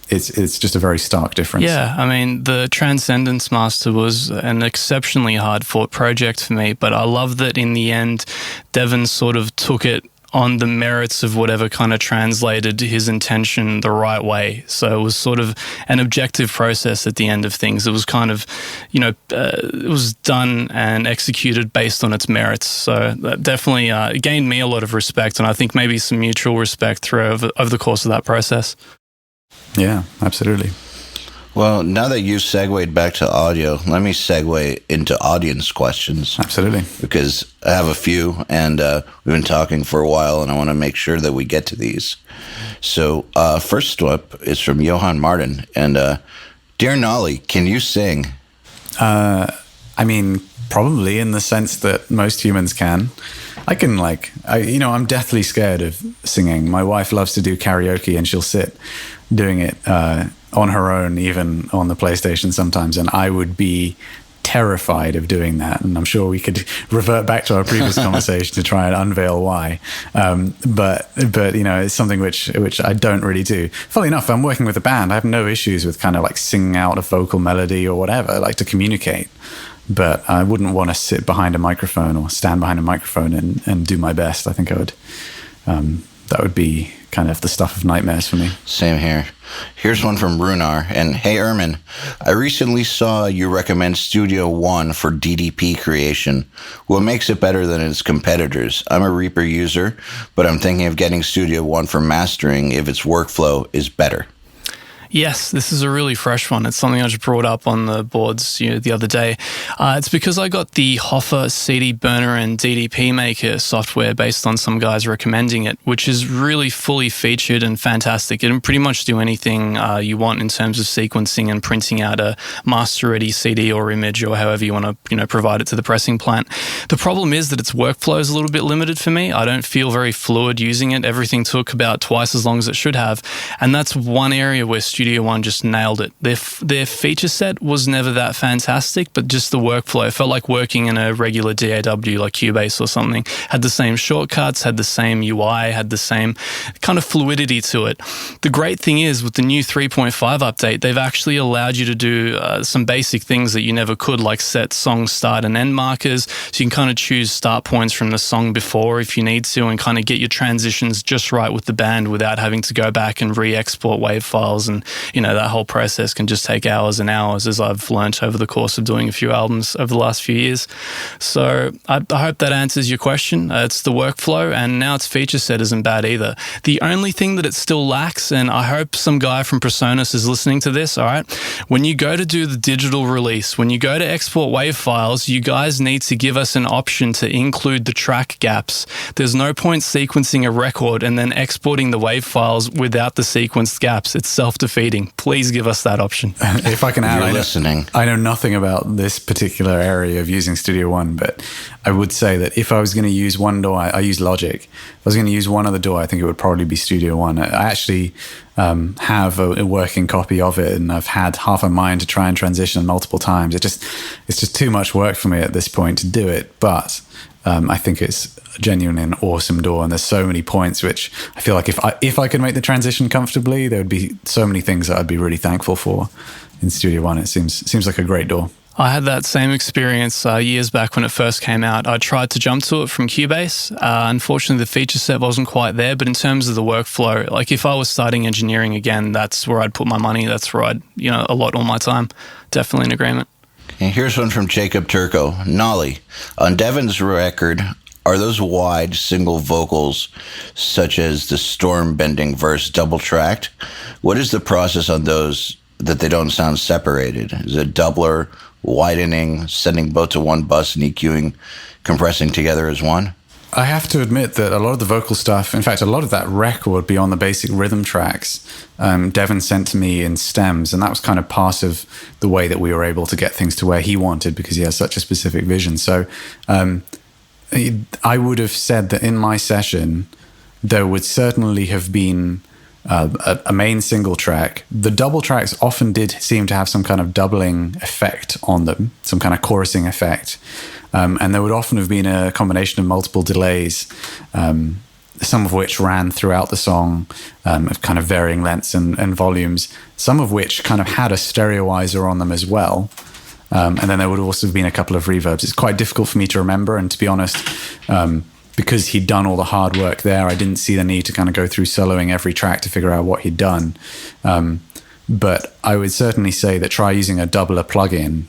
it's just a very stark difference. Yeah, I mean, the Transcendence Master was an exceptionally hard-fought project for me, but I love that in the end, Devin sort of took it on the merits of whatever kind of translated his intention the right way. So it was sort of an objective process at the end of things. It was kind of, it was done and executed based on its merits. So that definitely gained me a lot of respect, and I think maybe some mutual respect through over the course of that process. Yeah, absolutely. Well, now that you segued back to audio, let me segue into audience questions. Absolutely. Because I have a few, and we've been talking for a while, and I want to make sure that we get to these. So first up is from Johan Martin. And Dear Nolly, can you sing? I mean, probably, in the sense that most humans can. I can, I'm deathly scared of singing. My wife loves to do karaoke, and she'll sit doing it on her own, even on the PlayStation sometimes, and I would be terrified of doing that. And I'm sure we could revert back to our previous conversation to try and unveil why. But it's something which I don't really do. Funnily enough, I'm working with a band. I have no issues with kind of like singing out a vocal melody or whatever, I like to communicate. But I wouldn't want to sit behind a microphone or stand behind a microphone and do my best. I think I would. That would be kind of the stuff of nightmares for me. Same here. Here's one from Runar. And hey, Ermin, I recently saw you recommend Studio One for DDP creation. What makes it better than its competitors? I'm a Reaper user, but I'm thinking of getting Studio One for mastering if its workflow is better. Yes, this is a really fresh one. It's something I just brought up on the boards the other day. It's because I got the Hoffer CD Burner and DDP Maker software based on some guys recommending it, which is really fully featured and fantastic. It can pretty much do anything you want in terms of sequencing and printing out a master-ready CD or image, or however you want to provide it to the pressing plant. The problem is that its workflow is a little bit limited for me. I don't feel very fluid using it. Everything took about twice as long as it should have, and that's one area where Studio Studio One just nailed it. Their feature set was never that fantastic, but just the workflow, it felt like working in a regular DAW like Cubase or something. Had the same shortcuts, had the same UI, had the same kind of fluidity to it. The great thing is with the new 3.5 update, they've actually allowed you to do some basic things that you never could, like set song start and end markers. So you can kind of choose start points from the song before if you need to, and kind of get your transitions just right with the band without having to go back and re-export WAV files. And, that whole process can just take hours and hours, as I've learnt over the course of doing a few albums over the last few years. So I hope that answers your question. It's the workflow, and now its feature set isn't bad either. The only thing that it still lacks, and I hope some guy from Presonus is listening to this, all right? When you go to do the digital release, when you go to export WAV files, you guys need to give us an option to include the track gaps. There's no point sequencing a record and then exporting the WAV files without the sequenced gaps. It's self-defeating. Please give us that option. If I can add, I know nothing about this particular area of using Studio One, but I would say that if I was going to use one DAW, I use Logic. If I was going to use one other DAW, I think it would probably be Studio One. I actually have a working copy of it, and I've had half a mind to try and transition multiple times. It's just too much work for me at this point to do it, but I think it's genuinely an awesome DAW, and there's so many points which I feel like if I could make the transition comfortably, there would be so many things that I'd be really thankful for in Studio One. It seems like a great DAW. I had that same experience years back when it first came out. I tried to jump to it from Cubase. Unfortunately, the feature set wasn't quite there, but in terms of the workflow, like if I was starting engineering again, that's where I'd put my money. That's where I'd, allot all my time. Definitely in agreement. And here's one from Jacob Turco. Nolly, on Devin's record, are those wide single vocals, such as the storm-bending verse, double-tracked? What is the process on those that they don't sound separated? Is it doubler, widening, sending both to one bus and EQing, compressing together as one? I have to admit that a lot of the vocal stuff, in fact, a lot of that record beyond the basic rhythm tracks, Devin sent to me in stems, and that was kind of part of the way that we were able to get things to where he wanted, because he has such a specific vision. So I would have said that in my session, there would certainly have been a main single track. The double tracks often did seem to have some kind of doubling effect on them, some kind of chorusing effect. And there would often have been a combination of multiple delays, some of which ran throughout the song, of kind of varying lengths and volumes, some of which kind of had a stereoizer on them as well. And then there would also have been a couple of reverbs. It's quite difficult for me to remember, and to be honest, because he'd done all the hard work there, I didn't see the need to kind of go through soloing every track to figure out what he'd done. But I would certainly say that try using a doubler plugin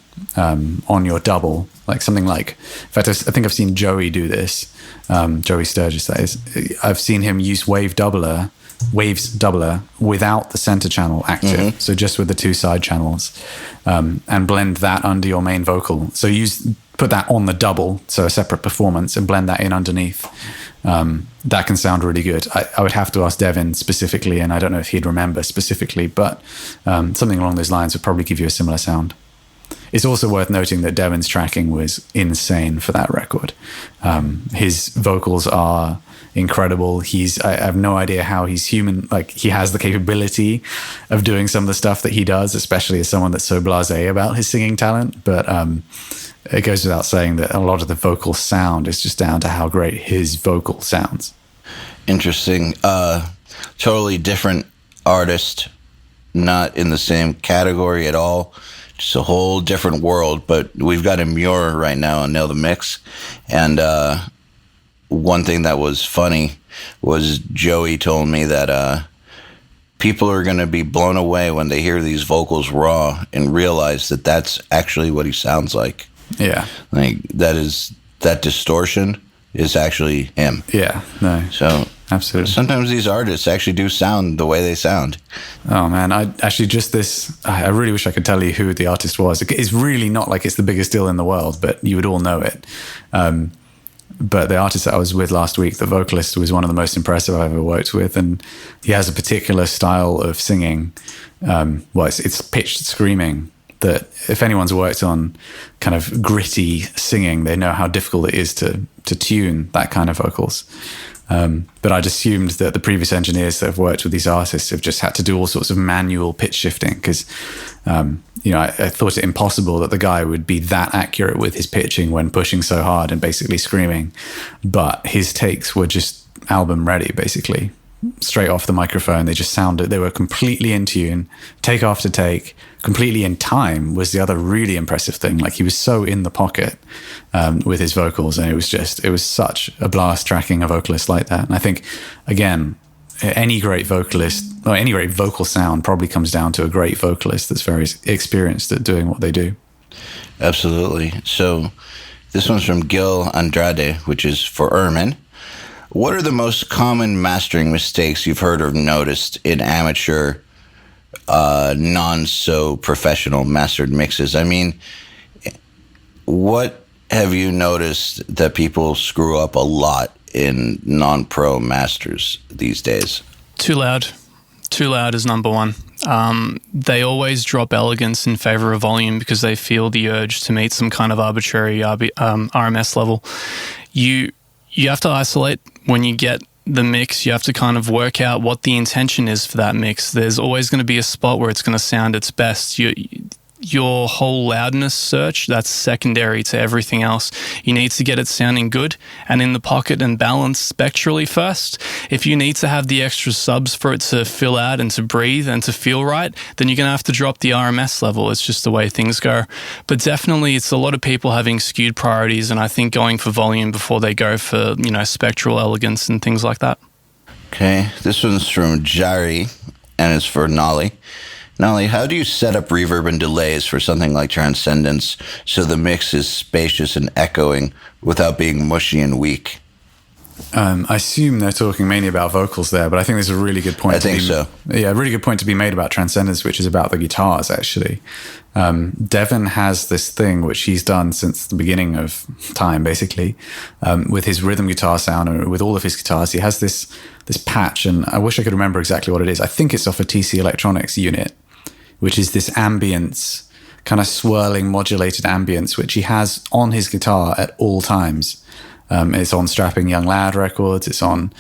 on your double, like something like, in fact, I think I've seen Joey do this, Joey Sturgis, that is. I've seen him use Waves doubler without the center channel active, so just with the two side channels, and blend that under your main vocal. So put that on the double, so a separate performance, and blend that in underneath. That can sound really good. I would have to ask Devin specifically, and I don't know if he'd remember specifically, but something along those lines would probably give you a similar sound. It's also worth noting that Devin's tracking was insane for that record. His vocals are incredible. I have no idea how he's human. Like, he has the capability of doing some of the stuff that he does, especially as someone that's so blasé about his singing talent. But it goes without saying that a lot of the vocal sound is just down to how great his vocal sounds. Interesting. Totally different artist, not in the same category at all. Just a whole different world. But we've got a Muir right now on Nail the Mix. And one thing that was funny was Joey told me that people are going to be blown away when they hear these vocals raw and realize that that's actually what he sounds like. Yeah. Like, that distortion is actually him. Yeah, no. So absolutely. Sometimes these artists actually do sound the way they sound. Oh man, I really wish I could tell you who the artist was. It's really not like it's the biggest deal in the world, but you would all know it. But the artist that I was with last week, the vocalist, was one of the most impressive I've ever worked with, and he has a particular style of singing. It's pitched screaming that if anyone's worked on kind of gritty singing, they know how difficult it is to tune that kind of vocals. But I'd assumed that the previous engineers that have worked with these artists have just had to do all sorts of manual pitch shifting because, I thought it impossible that the guy would be that accurate with his pitching when pushing so hard and basically screaming. But his takes were just album ready, basically. Straight off the microphone, they just sounded, they were completely in tune, take after take, completely in time was the other really impressive thing. Like he was so in the pocket with his vocals, and it was such a blast tracking a vocalist like that. And I think, again, any great vocalist or any great vocal sound probably comes down to a great vocalist that's very experienced at doing what they do. Absolutely. So this one's from Gil Andrade, which is for Ermin. What are the most common mastering mistakes you've heard or noticed in amateur, non-so-professional mastered mixes? I mean, what have you noticed that people screw up a lot in non-pro masters these days? Too loud. Too loud is number one. They always drop elegance in favor of volume because they feel the urge to meet some kind of arbitrary RMS level. You have to isolate when you get the mix. You have to kind of work out what the intention is for that mix. There's always going to be a spot where it's going to sound its best. Your whole loudness search, that's secondary to everything else. You need to get it sounding good and in the pocket and balanced spectrally first. If you need to have the extra subs for it to fill out and to breathe and to feel right, then you're going to have to drop the RMS level. It's just the way things go. But definitely it's a lot of people having skewed priorities, and I think going for volume before they go for, spectral elegance and things like that. Okay, this one's from Jari, and it's for Nolly. Nolly, how do you set up reverb and delays for something like Transcendence so the mix is spacious and echoing without being mushy and weak? I assume they're talking mainly about vocals there, but I think there's a really good point. I think so. Yeah, a really good point to be made about Transcendence, which is about the guitars, actually. Devon has this thing, which he's done since the beginning of time, basically, with his rhythm guitar sound and with all of his guitars. He has this patch, and I wish I could remember exactly what it is. I think it's off a TC Electronics unit, which is this ambience, kind of swirling, modulated ambience, which he has on his guitar at all times. It's on Strapping Young Lad records, it's on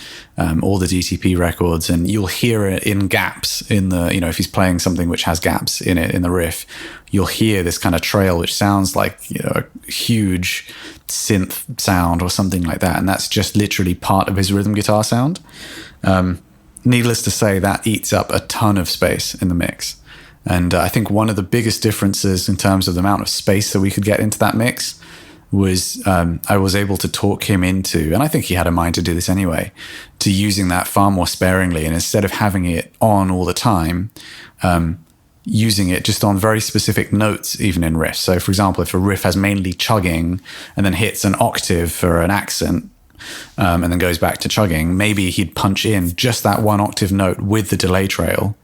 all the DTP records, and you'll hear it in gaps in the, if he's playing something which has gaps in it, in the riff, you'll hear this kind of trail which sounds like, a huge synth sound or something like that. And that's just literally part of his rhythm guitar sound. Needless to say, that eats up a ton of space in the mix. And I think one of the biggest differences in terms of the amount of space that we could get into that mix was I was able to talk him into, and I think he had a mind to do this anyway, to using that far more sparingly. And instead of having it on all the time, using it just on very specific notes, even in riffs. So for example, if a riff has mainly chugging and then hits an octave for an accent, and then goes back to chugging, maybe he'd punch in just that one octave note with the delay trail,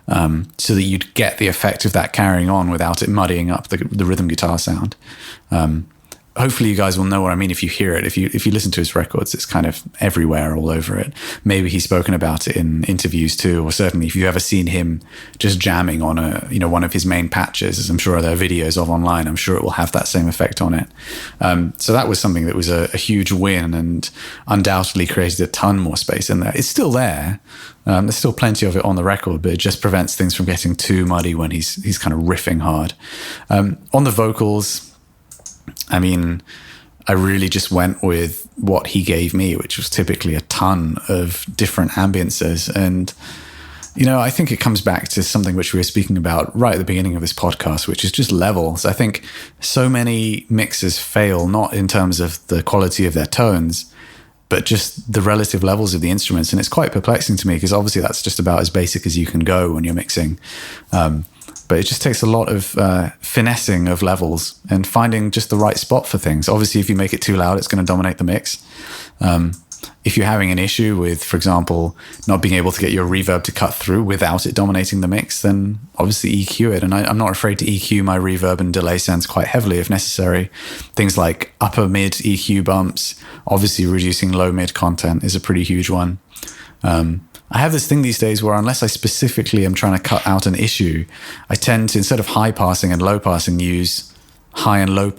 so that you'd get the effect of that carrying on without it muddying up the rhythm guitar sound. Hopefully you guys will know what I mean if you hear it. If you listen to his records, it's kind of everywhere, all over it. Maybe he's spoken about it in interviews too, or certainly if you've ever seen him just jamming on one of his main patches, as I'm sure there are videos of online, I'm sure it will have that same effect on it. So that was something that was a huge win and undoubtedly created a ton more space in there. It's still there. There's still plenty of it on the record, but it just prevents things from getting too muddy when he's kind of riffing hard. On the vocals, I mean, I really just went with what he gave me, which was typically a ton of different ambiences. And, I think it comes back to something which we were speaking about right at the beginning of this podcast, which is just levels. I think so many mixers fail, not in terms of the quality of their tones, but just the relative levels of the instruments. And it's quite perplexing to me because obviously that's just about as basic as you can go when you're mixing. But it just takes a lot of finessing of levels and finding just the right spot for things. Obviously, if you make it too loud, it's going to dominate the mix. If you're having an issue with, for example, not being able to get your reverb to cut through without it dominating the mix, then obviously EQ it. And I'm not afraid to EQ my reverb and delay sends quite heavily if necessary. Things like upper mid EQ bumps, obviously reducing low mid content is a pretty huge one. I have this thing these days where unless I specifically am trying to cut out an issue, I tend to, instead of high passing and low passing, use high and low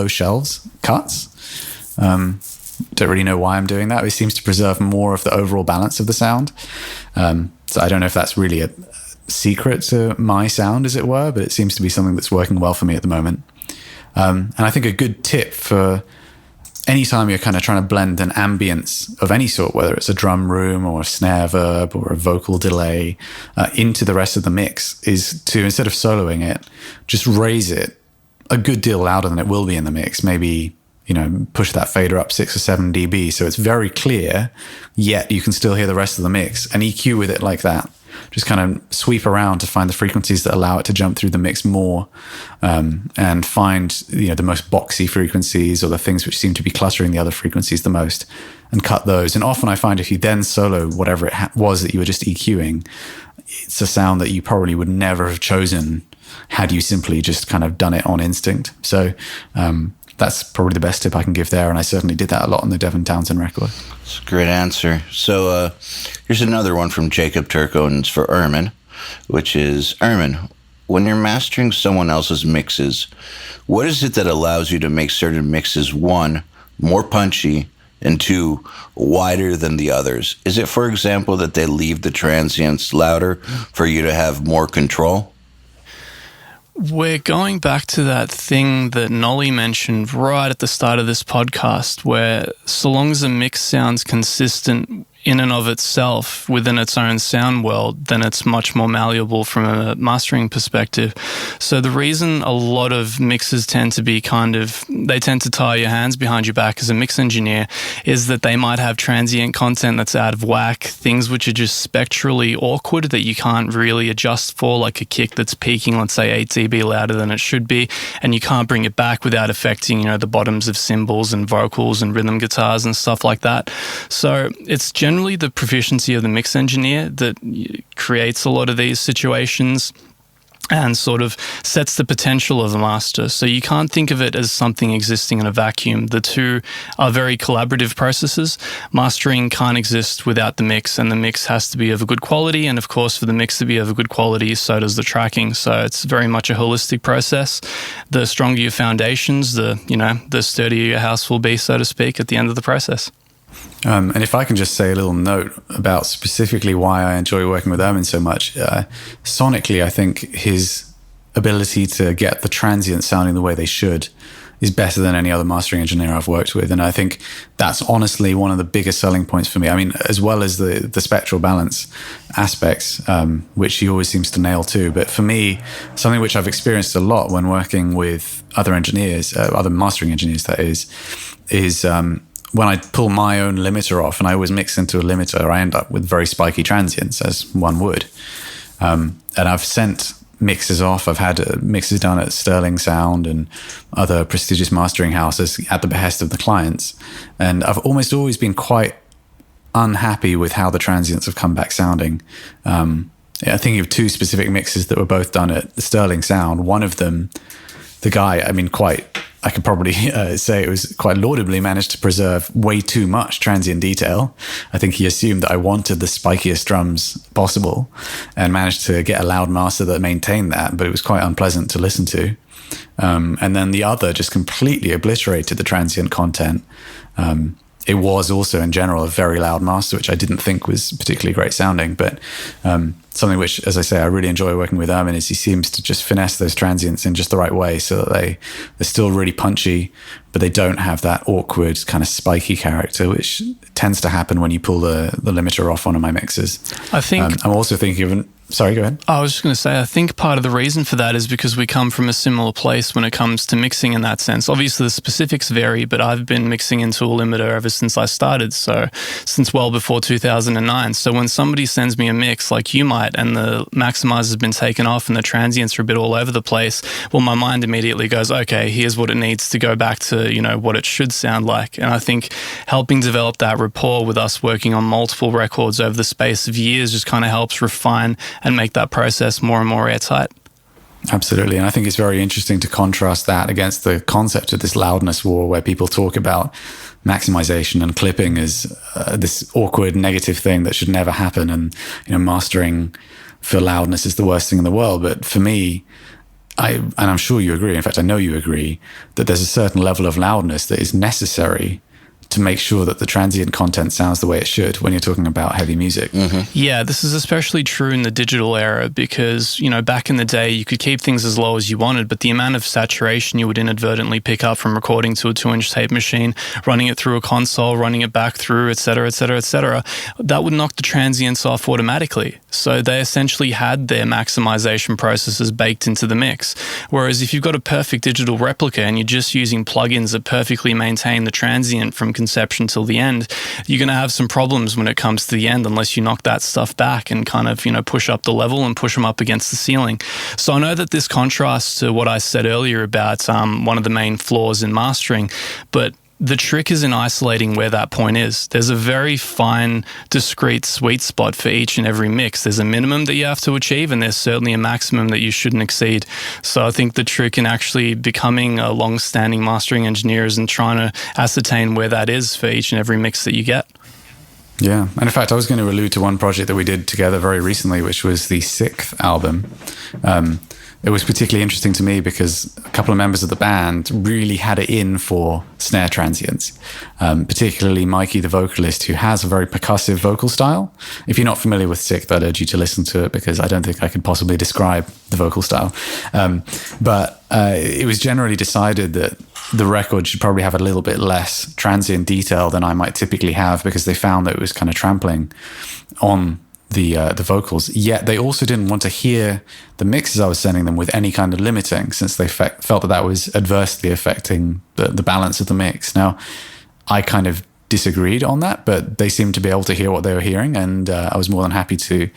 shelves cuts. don't really know why I'm doing that. It seems to preserve more of the overall balance of the sound. So I don't know if that's really a secret to my sound, as it were, but it seems to be something that's working well for me at the moment. And I think a good tip for anytime you're kind of trying to blend an ambience of any sort, whether it's a drum room or a snare verb or a vocal delay into the rest of the mix, is to, instead of soloing it, just raise it a good deal louder than it will be in the mix. Maybe, push that fader up 6 or 7 dB so it's very clear, yet you can still hear the rest of the mix, and EQ with it like that. Just kind of sweep around to find the frequencies that allow it to jump through the mix more, and find the most boxy frequencies or the things which seem to be cluttering the other frequencies the most, and cut those. And often I find if you then solo whatever it was that you were just EQing, it's a sound that you probably would never have chosen had you simply just kind of done it on instinct. So that's probably the best tip I can give there, and I certainly did that a lot on the Devin Townsend record. That's a great answer. So here's another one from Jacob Turco, and it's for Ermin, which is, Ermin, when you're mastering someone else's mixes, what is it that allows you to make certain mixes, 1, more punchy, and 2, wider than the others? Is it, for example, that they leave the transients louder for you to have more control? We're going back to that thing that Nolly mentioned right at the start of this podcast, where so long as a mix sounds consistent in and of itself within its own sound world, then it's much more malleable from a mastering perspective. So the reason a lot of mixes tend to be they tend to tie your hands behind your back as a mix engineer is that they might have transient content that's out of whack, things which are just spectrally awkward that you can't really adjust for, like a kick that's peaking, let's say 8 dB louder than it should be, and you can't bring it back without affecting, the bottoms of cymbals and vocals and rhythm guitars and stuff like that. So it's generally the proficiency of the mix engineer that creates a lot of these situations and sort of sets the potential of the master. So you can't think of it as something existing in a vacuum. The two are very collaborative processes. Mastering can't exist without the mix, and the mix has to be of a good quality. And of course, for the mix to be of a good quality, so does the tracking. So it's very much a holistic process. The stronger your foundations, the sturdier your house will be, so to speak, at the end of the process. And if I can just say a little note about specifically why I enjoy working with Ermin so much, sonically, I think his ability to get the transients sounding the way they should is better than any other mastering engineer I've worked with. And I think that's honestly one of the biggest selling points for me. I mean, as well as the spectral balance aspects, which he always seems to nail too. But for me, something which I've experienced a lot when working with other engineers, other mastering engineers, that is when I pull my own limiter off and I always mix into a limiter, I end up with very spiky transients, as one would. And I've sent mixes off. I've had mixes done at Sterling Sound and other prestigious mastering houses at the behest of the clients. And I've almost always been quite unhappy with how the transients have come back sounding. I think of 2 specific mixes that were both done at the Sterling Sound. One of them, the guy, I could probably say it was quite laudably managed to preserve way too much transient detail. I think he assumed that I wanted the spikiest drums possible and managed to get a loud master that maintained that, but it was quite unpleasant to listen to. And then the other just completely obliterated the transient content. It was also in general a very loud master, which I didn't think was particularly great sounding, but something which, as I say, I really enjoy working with Ermin is he seems to just finesse those transients in just the right way so that they're still really punchy, but they don't have that awkward kind of spiky character, which tends to happen when you pull the limiter off one of my mixes. I think I'm also thinking of sorry, go ahead. I was just going to say, I think part of the reason for that is because we come from a similar place when it comes to mixing in that sense. Obviously, the specifics vary, but I've been mixing into a limiter ever since I started, so since well before 2009. So when somebody sends me a mix like you might, and the maximizer's been taken off and the transients are a bit all over the place, well, my mind immediately goes, okay, here's what it needs to go back to, what it should sound like. And I think helping develop that rapport with us working on multiple records over the space of years just kind of helps refine and make that process more and more airtight. Absolutely. And I think it's very interesting to contrast that against the concept of this loudness war, where people talk about maximization and clipping as this awkward negative thing that should never happen. And, mastering for loudness is the worst thing in the world. But for me, and I'm sure you agree, in fact, I know you agree, that there's a certain level of loudness that is necessary to make sure that the transient content sounds the way it should when you're talking about heavy music. Yeah, this is especially true in the digital era because, back in the day, you could keep things as low as you wanted, but the amount of saturation you would inadvertently pick up from recording to a 2-inch tape machine, running it through a console, running it back through, et cetera, that would knock the transients off automatically. So they essentially had their maximization processes baked into the mix. Whereas if you've got a perfect digital replica and you're just using plugins that perfectly maintain the transient from conception till the end, you're going to have some problems when it comes to the end unless you knock that stuff back and kind of, push up the level and push them up against the ceiling. So I know that this contrasts to what I said earlier about one of the main flaws in mastering, but the trick is in isolating where that point is. There's a very fine, discrete sweet spot for each and every mix. There's a minimum that you have to achieve, and there's certainly a maximum that you shouldn't exceed. So I think the trick in actually becoming a long-standing mastering engineer is in trying to ascertain where that is for each and every mix that you get. Yeah, and in fact, I was going to allude to one project that we did together very recently, which was the 6th album. It was particularly interesting to me because a couple of members of the band really had it in for snare transients, particularly Mikey, the vocalist, who has a very percussive vocal style. If you're not familiar with 6th, I'd urge you to listen to it because I don't think I could possibly describe the vocal style. But it was generally decided that the record should probably have a little bit less transient detail than I might typically have because they found that it was kind of trampling on the vocals, yet they also didn't want to hear the mixes I was sending them with any kind of limiting, since they felt that was adversely affecting the balance of the mix. Now, I kind of disagreed on that, but they seemed to be able to hear what they were hearing, and I was more than happy to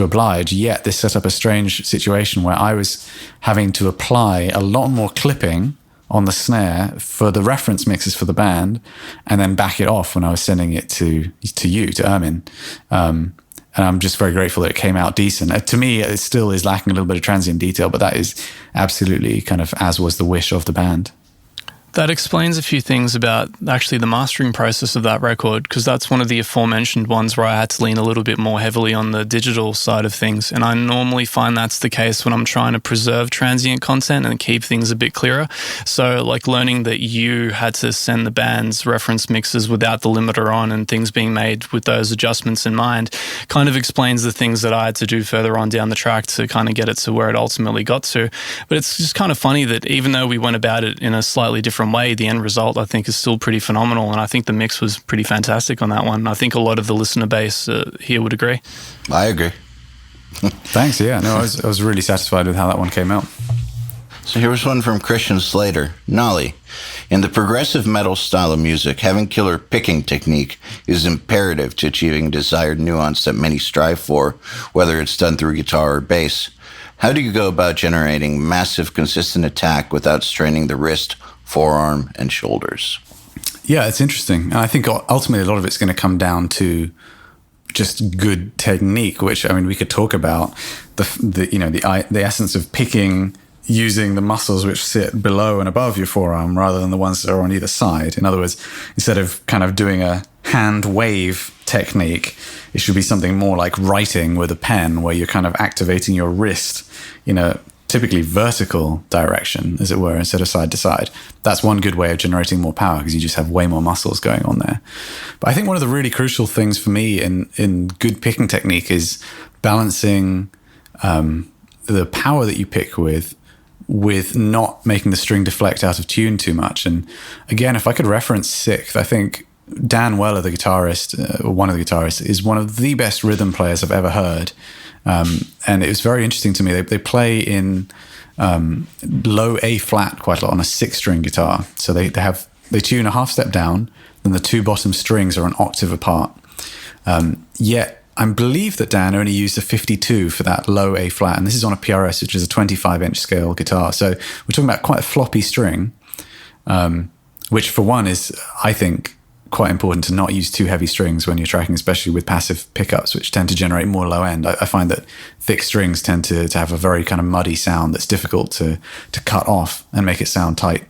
oblige. Yet this set up a strange situation where I was having to apply a lot more clipping on the snare for the reference mixes for the band, and then back it off when I was sending it to Ermin. And I'm just very grateful that it came out decent. To me, it still is lacking a little bit of transient detail, but that is absolutely kind of as was the wish of the band. That explains a few things about actually the mastering process of that record, because that's one of the aforementioned ones where I had to lean a little bit more heavily on the digital side of things. And I normally find that's the case when I'm trying to preserve transient content and keep things a bit clearer. So like learning that you had to send the band's reference mixes without the limiter on and things being made with those adjustments in mind kind of explains the things that I had to do further on down the track to kind of get it to where it ultimately got to. But it's just kind of funny that even though we went about it in a slightly different way, the end result I think is still pretty phenomenal, and I think the mix was pretty fantastic on that one. I think a lot of the listener base here would agree. I agree. Thanks. Yeah, no, I was really satisfied with how that one came out. So here was one from Christian Slater. Nolly, in the progressive metal style of music, having killer picking technique is imperative to achieving desired nuance that many strive for, whether it's done through guitar or bass. How do you go about generating massive, consistent attack without straining the wrist, forearm, and shoulders? Yeah, it's interesting. I think ultimately a lot of it's going to come down to just good technique, which, I mean, we could talk about the essence of picking using the muscles which sit below and above your forearm rather than the ones that are on either side. In other words, instead of kind of doing a hand wave technique, it should be something more like writing with a pen, where you're kind of activating your wrist, typically vertical direction, as it were, instead of side to side. That's one good way of generating more power, because you just have way more muscles going on there. But I think one of the really crucial things for me in good picking technique is balancing the power that you pick with not making the string deflect out of tune too much. And again, if I could reference 6th, I think Dan Weller, the guitarist, or one of the guitarists, is one of the best rhythm players I've ever heard. And it was very interesting to me. They play in low A flat quite a lot on a 6-string guitar. So they tune a half step down, and the 2 bottom strings are an octave apart. Yet I believe that Dan only used a 52 for that low A flat, and this is on a PRS, which is a 25-inch scale guitar. So we're talking about quite a floppy string, which for one is, I think, quite important to not use too heavy strings when you're tracking, especially with passive pickups, which tend to generate more low end. I find that thick strings tend to have a very kind of muddy sound that's difficult to cut off and make it sound tight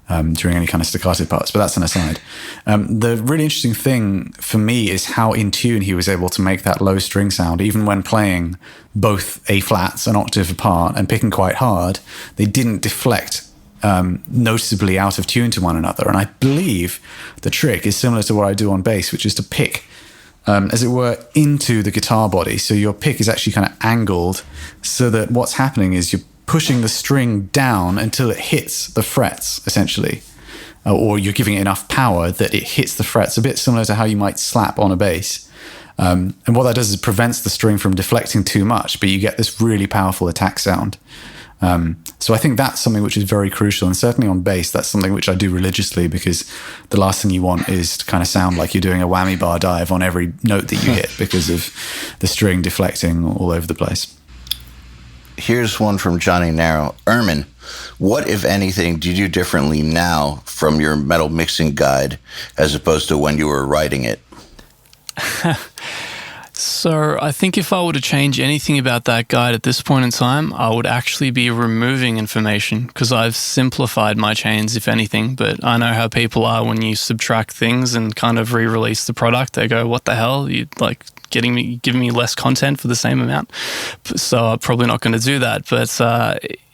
during any kind of staccato parts, but that's an aside. The really interesting thing for me is how in tune he was able to make that low string sound, even when playing both A flats an octave apart and picking quite hard. They didn't deflect noticeably out of tune to one another. And I believe the trick is similar to what I do on bass, which is to pick, as it were, into the guitar body. So your pick is actually kind of angled so that what's happening is you're pushing the string down until it hits the frets, essentially. Or you're giving it enough power that it hits the frets, a bit similar to how you might slap on a bass. And what that does is prevents the string from deflecting too much, but you get this really powerful attack sound. So I think that's something which is very crucial. And certainly on bass, that's something which I do religiously, because the last thing you want is to kind of sound like you're doing a whammy bar dive on every note that you hit because of the string deflecting all over the place. Here's one from Johnny Narrow. Ermin, what, if anything, do you do differently now from your metal mixing guide as opposed to when you were writing it? So I think if I were to change anything about that guide at this point in time, I would actually be removing information, because I've simplified my chains, if anything. But I know how people are when you subtract things and kind of re-release the product. They go, what the hell? You like giving me less content for the same amount. So I'm probably not going to do that. But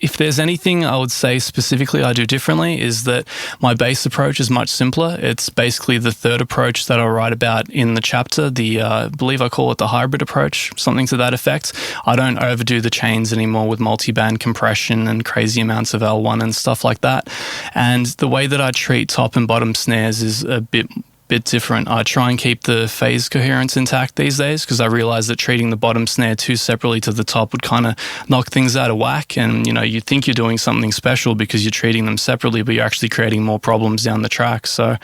if there's anything I would say specifically I do differently, is that my bass approach is much simpler. It's basically the third approach that I'll write about in the chapter. I believe I call it the hybrid approach, something to that effect. I don't overdo the chains anymore with multi-band compression and crazy amounts of L1 and stuff like that. And the way that I treat top and bottom snares is a bit different. I try and keep the phase coherence intact these days, because I realize that treating the bottom snare too separately to the top would kind of knock things out of whack. And, you think you're doing something special because you're treating them separately, but you're actually creating more problems down the track. So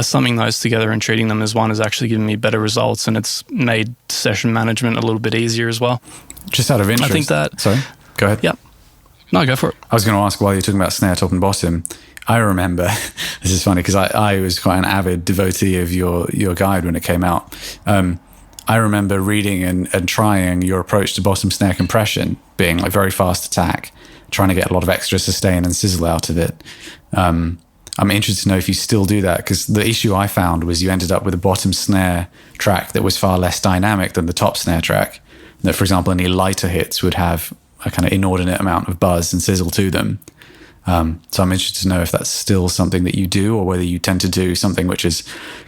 summing those together and treating them as one has actually given me better results, and it's made session management a little bit easier as well. Just out of interest. I think that... Sorry, go ahead. Yep. No, go for it. I was going to ask, while you're talking about snare, top and bottom, I remember, this is funny because I was quite an avid devotee of your guide when it came out. I remember reading and trying your approach to bottom snare compression, being like very fast attack, trying to get a lot of extra sustain and sizzle out of it. I'm interested to know if you still do that, because the issue I found was you ended up with a bottom snare track that was far less dynamic than the top snare track. That, for example, any lighter hits would have a kind of inordinate amount of buzz and sizzle to them. So I'm interested to know if that's still something that you do, or whether you tend to do something which is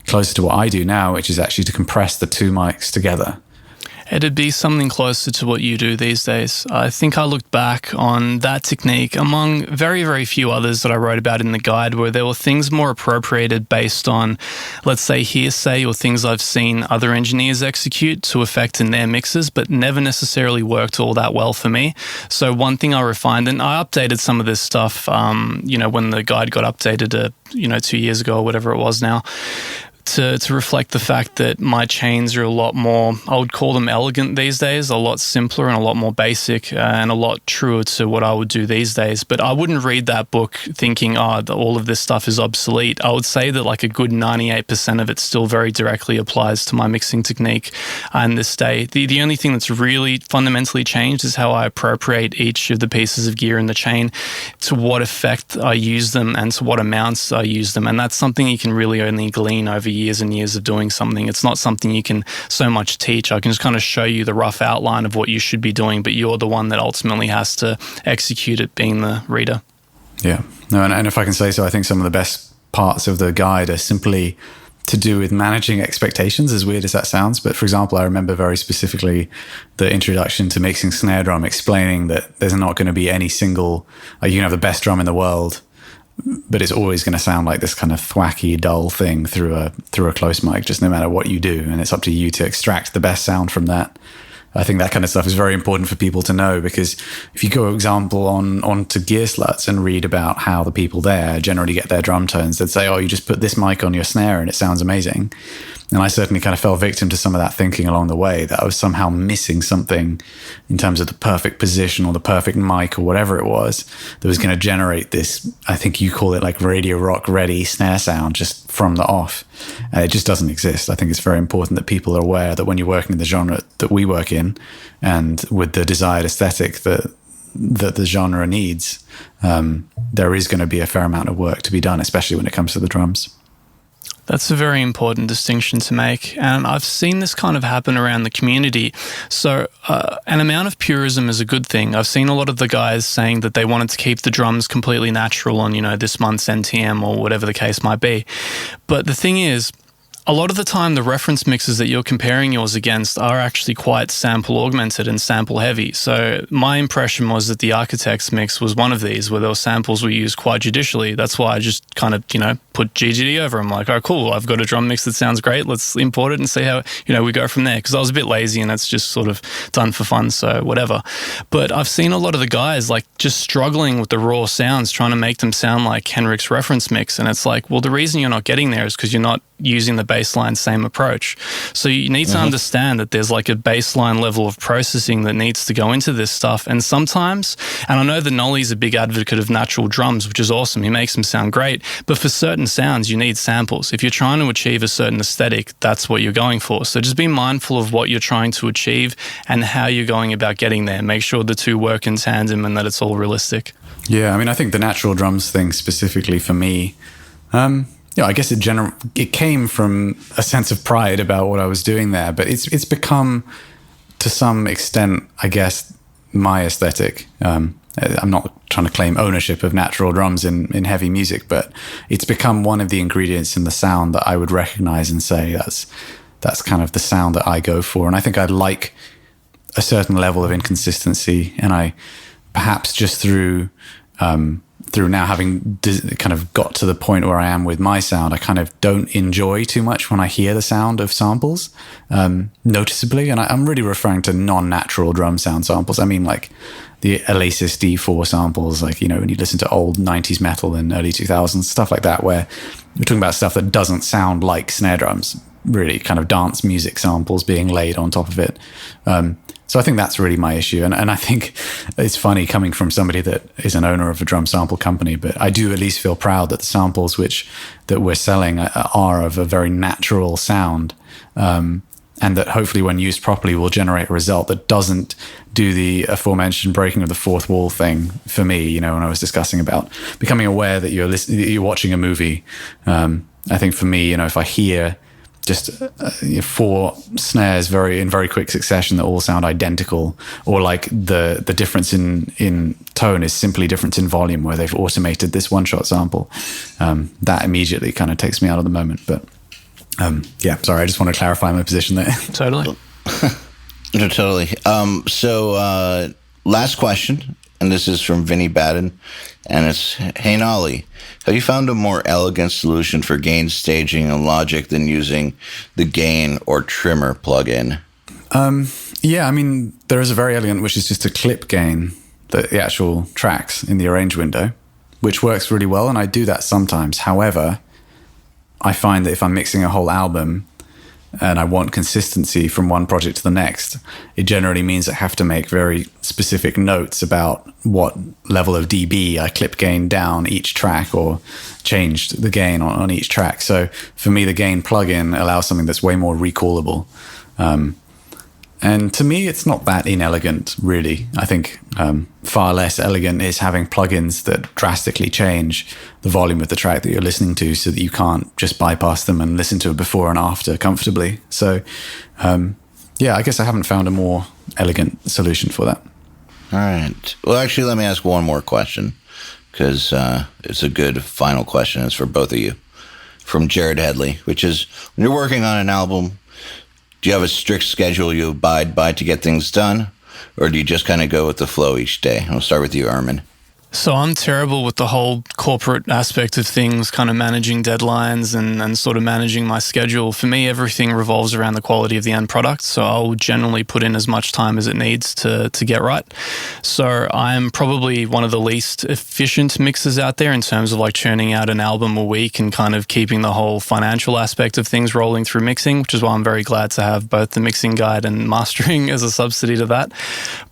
closer to what I do now, which is actually to compress the two mics together. It'd be something closer to what you do these days. I think I looked back on that technique among very, very few others that I wrote about in the guide, where there were things more appropriated based on, let's say, hearsay or things I've seen other engineers execute to effect in their mixes, but never necessarily worked all that well for me. So one thing I refined, and I updated some of this stuff, when the guide got updated, 2 years ago or whatever it was now, to reflect the fact that my chains are a lot more, I would call them elegant these days, a lot simpler and a lot more basic, and a lot truer to what I would do these days. But I wouldn't read that book thinking, all of this stuff is obsolete. I would say that like a good 98% of it still very directly applies to my mixing technique and this day. The only thing that's really fundamentally changed is how I appropriate each of the pieces of gear in the chain, to what effect I use them and to what amounts I use them. And that's something you can really only glean over years and years of doing something. It's not something you can so much teach. I can just kind of show you the rough outline of what you should be doing, but you're the one that ultimately has to execute it, being the reader. Yeah. No, and if I can say so, I think some of the best parts of the guide are simply to do with managing expectations, as weird as that sounds. But for example, I remember very specifically the introduction to mixing snare drum, explaining that there's not going to be any single, you can have the best drum in the world, but it's always going to sound like this kind of thwacky, dull thing through a close mic, just no matter what you do. And it's up to you to extract the best sound from that. I think that kind of stuff is very important for people to know, because if you go, for example, onto Gear Sluts and read about how the people there generally get their drum tones, they'd say, you just put this mic on your snare and it sounds amazing. And I certainly kind of fell victim to some of that thinking along the way, that I was somehow missing something in terms of the perfect position or the perfect mic or whatever it was that was going to generate this, I think you call it like radio rock ready snare sound just from the off. And it just doesn't exist. I think it's very important that people are aware that when you're working in the genre that we work in, and with the desired aesthetic that the genre needs, there is going to be a fair amount of work to be done, especially when it comes to the drums. That's a very important distinction to make. And I've seen this kind of happen around the community. So an amount of purism is a good thing. I've seen a lot of the guys saying that they wanted to keep the drums completely natural on, this month's NTM or whatever the case might be. But the thing is, a lot of the time, the reference mixes that you're comparing yours against are actually quite sample augmented and sample heavy. So my impression was that the Architect's mix was one of these where those samples were used quite judicially. That's why I just kind of, put GGD over them. Like, oh, cool, I've got a drum mix that sounds great. Let's import it and see how, we go from there. Because I was a bit lazy and it's just sort of done for fun, so whatever. But I've seen a lot of the guys like just struggling with the raw sounds, trying to make them sound like Henrik's reference mix. And it's like, well, the reason you're not getting there is because you're not using the baseline same approach. So you need to understand that there's like a baseline level of processing that needs to go into this stuff. And sometimes, and I know that Nolly's a big advocate of natural drums, which is awesome. He makes them sound great. But for certain sounds, you need samples. If you're trying to achieve a certain aesthetic, that's what you're going for. So just be mindful of what you're trying to achieve and how you're going about getting there. Make sure the two work in tandem and that it's all realistic. Yeah, I mean, I think the natural drums thing specifically for me, I guess it came from a sense of pride about what I was doing there, but it's become, to some extent, I guess, my aesthetic. I'm not trying to claim ownership of natural drums in heavy music, but it's become one of the ingredients in the sound that I would recognize and say that's kind of the sound that I go for. And I think I'd like a certain level of inconsistency, and I perhaps just through now having kind of got to the point where I am with my sound, I kind of don't enjoy too much when I hear the sound of samples noticeably. And I'm really referring to non-natural drum sound samples. I mean, like the Alesis D4 samples, like, when you listen to old 90s metal and early 2000s, stuff like that, where we're talking about stuff that doesn't sound like snare drums, really kind of dance music samples being laid on top of it. So I think that's really my issue. And I think it's funny coming from somebody that is an owner of a drum sample company, but I do at least feel proud that the samples that we're selling are of a very natural sound, and that hopefully when used properly will generate a result that doesn't do the aforementioned breaking of the fourth wall thing for me, when I was discussing about becoming aware that you're watching a movie. I think for me, if I hear just 4 snares in very quick succession that all sound identical, or like the difference in tone is simply difference in volume where they've automated this one-shot sample, that immediately kind of takes me out of the moment. But sorry, I just want to clarify my position there. Totally. No, totally. So last question, and this is from Vinny Baden, and it's, hey Nolly, have you found a more elegant solution for gain staging in Logic than using the gain or trimmer plugin? Yeah, I mean, there is a very elegant, which is just to clip gain the actual tracks in the arrange window, which works really well, and I do that sometimes. However, I find that if I'm mixing a whole album and I want consistency from one project to the next, it generally means I have to make very specific notes about what level of dB I clip gain down each track or changed the gain on each track. So for me, the gain plugin allows something that's way more recallable. And to me, it's not that inelegant, really. I think far less elegant is having plugins that drastically change the volume of the track that you're listening to so that you can't just bypass them and listen to it before and after comfortably. So, I guess I haven't found a more elegant solution for that. All right. Well, actually, let me ask one more question, because it's a good final question. It's for both of you. From Jared Headley, which is, when you're working on an album, do you have a strict schedule you abide by to get things done? Or do you just kind of go with the flow each day? I'll start with you, Ermin. So I'm terrible with the whole corporate aspect of things, kind of managing deadlines and sort of managing my schedule. For me, everything revolves around the quality of the end product. So I'll generally put in as much time as it needs to get right. So I'm probably one of the least efficient mixers out there in terms of like churning out an album a week and kind of keeping the whole financial aspect of things rolling through mixing, which is why I'm very glad to have both the mixing guide and mastering as a subsidy to that.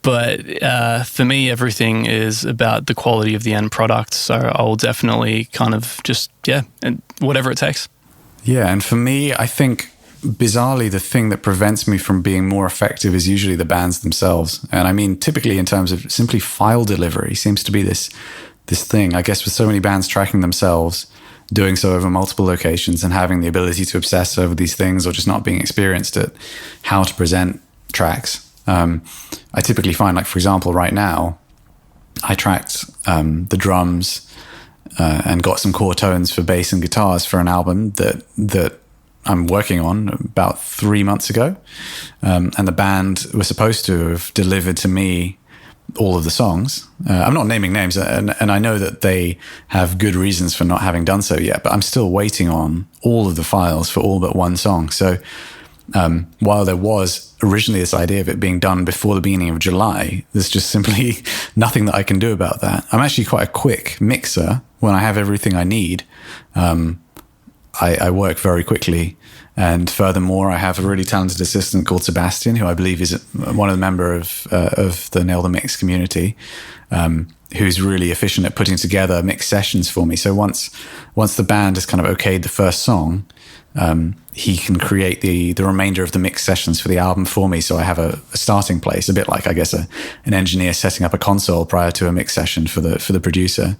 But for me, everything is about the quality of the end product. So I will definitely kind of just, and whatever it takes. Yeah, and for me, I think bizarrely, the thing that prevents me from being more effective is usually the bands themselves. And I mean, typically in terms of simply file delivery seems to be this thing. I guess with so many bands tracking themselves, doing so over multiple locations and having the ability to obsess over these things, or just not being experienced at how to present tracks. I typically find, like, for example, right now, I tracked the drums and got some core tones for bass and guitars for an album that I'm working on about 3 months ago. And the band was supposed to have delivered to me all of the songs. I'm not naming names, and I know that they have good reasons for not having done so yet, but I'm still waiting on all of the files for all but one song. So while there was originally this idea of it being done before the beginning of July, there's just simply nothing that I can do about that. I'm actually quite a quick mixer. When I have everything I need, I work very quickly. And furthermore, I have a really talented assistant called Sebastian, who I believe is one of the members of the Nail the Mix community, who's really efficient at putting together mix sessions for me. So once the band has kind of okayed the first song, he can create the remainder of the mix sessions for the album for me. So I have a starting place, a bit like, I guess, an engineer setting up a console prior to a mix session for the producer.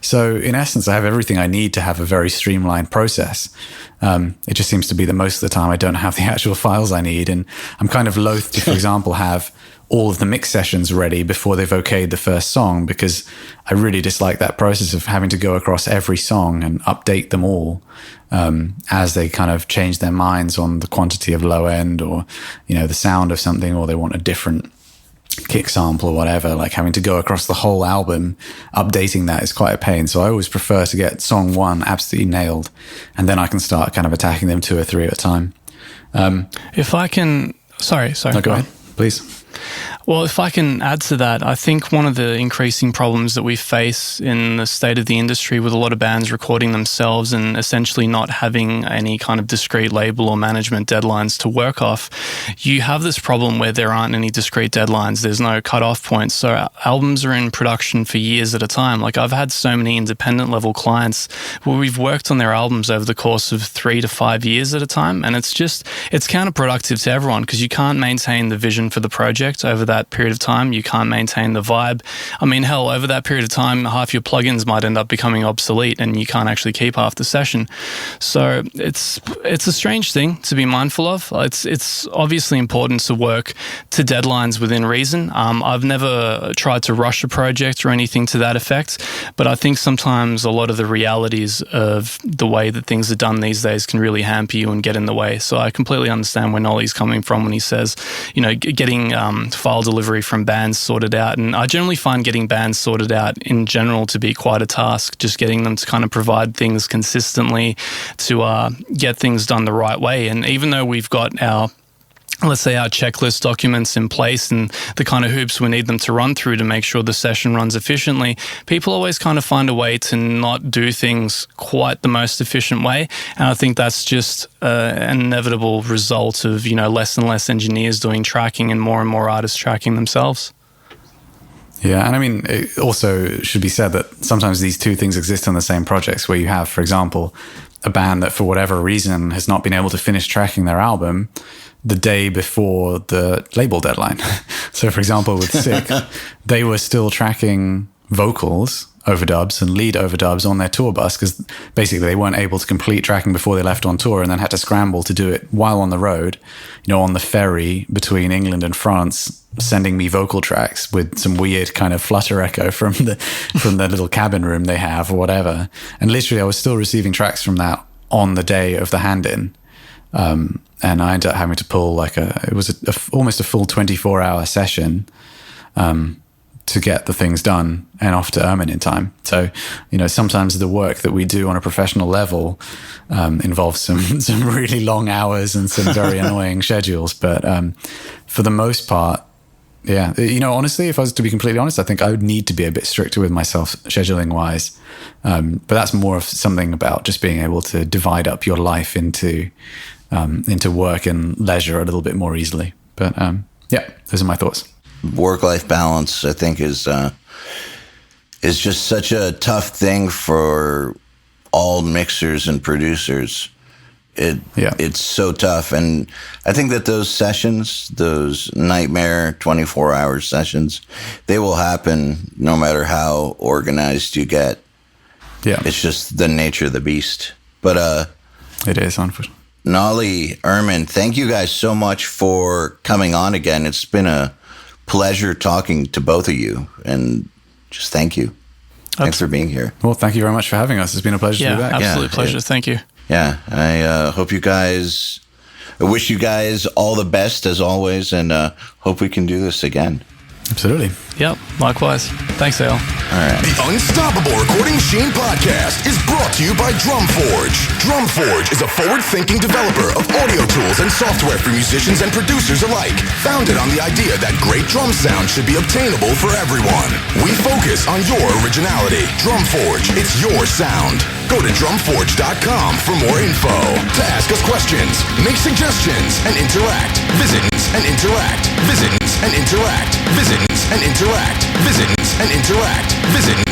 So in essence, I have everything I need to have a very streamlined process. It just seems to be that most of the time I don't have the actual files I need. And I'm kind of loath to, for example, have all of the mix sessions ready before they've okayed the first song, because I really dislike that process of having to go across every song and update them all as they kind of change their minds on the quantity of low end, or, you know, the sound of something, or they want a different kick sample or whatever. Like, having to go across the whole album, updating that is quite a pain. So I always prefer to get song one absolutely nailed, and then I can start kind of attacking them 2 or 3 at a time. If I can, sorry. No, go ahead, please. Well, if I can add to that, I think one of the increasing problems that we face in the state of the industry, with a lot of bands recording themselves and essentially not having any kind of discrete label or management deadlines to work off, you have this problem where there aren't any discrete deadlines. There's no cutoff points. So albums are in production for years at a time. Like, I've had so many independent level clients where we've worked on their albums over the course of 3 to 5 years at a time. And it's counterproductive to everyone, because you can't maintain the vision for the project over that period of time. You can't maintain the vibe. I mean, hell, over that period of time, half your plugins might end up becoming obsolete, and you can't actually keep half the session. So it's a strange thing to be mindful of. It's obviously important to work to deadlines within reason. I've never tried to rush a project or anything to that effect, but I think sometimes a lot of the realities of the way that things are done these days can really hamper you and get in the way. So I completely understand where Nolly's coming from when he says, you know, getting file delivery from bands sorted out. And I generally find getting bands sorted out in general to be quite a task, just getting them to kind of provide things consistently, to get things done the right way. And even though we've got our, let's say, our checklist documents in place and the kind of hoops we need them to run through to make sure the session runs efficiently, people always kind of find a way to not do things quite the most efficient way. And I think that's just an inevitable result of, you know, less and less engineers doing tracking and more artists tracking themselves. Yeah, and I mean, it also should be said that sometimes these two things exist on the same projects, where you have, for example, a band that for whatever reason has not been able to finish tracking their album the day before the label deadline. So, for example, with Sick, they were still tracking vocals overdubs and lead overdubs on their tour bus, because basically they weren't able to complete tracking before they left on tour, and then had to scramble to do it while on the road, you know, on the ferry between England and France, sending me vocal tracks with some weird kind of flutter echo from the little cabin room they have or whatever. And literally I was still receiving tracks from that on the day of the hand-in. And I ended up having to pull almost a full 24-hour session to get the things done and off to Ermin in time. So, you know, sometimes the work that we do on a professional level involves some really long hours and some very annoying schedules. But for the most part, yeah, you know, honestly, if I was to be completely honest, I think I would need to be a bit stricter with myself scheduling wise. But that's more of something about just being able to divide up your life into work and leisure a little bit more easily. But yeah, those are my thoughts. Work-life balance, I think, is just such a tough thing for all mixers and producers. It's so tough. And I think that those sessions, those nightmare 24-hour sessions, they will happen no matter how organized you get. Yeah. It's just the nature of the beast. But It is, unfortunately. Nolly, Ermin, thank you guys so much for coming on again. It's been a pleasure talking to both of you, and just thank you. Thanks for being here. Well, thank you very much for having us. It's been a pleasure to be back. Absolute pleasure. Thank you. Yeah, I wish you guys all the best as always, and hope we can do this again. Absolutely. Yep, likewise. Thanks, Al. All right. The Unstoppable Recording Machine Podcast is brought to you by Drumforge. Drumforge is a forward-thinking developer of audio tools and software for musicians and producers alike, founded on the idea that great drum sound should be obtainable for everyone. We focus on your originality. Drumforge, it's your sound. Go to drumforge.com for more info. To ask us questions, make suggestions, and interact. Visit and interact. Visit and interact. Visit and interact. Visit and interact. Visit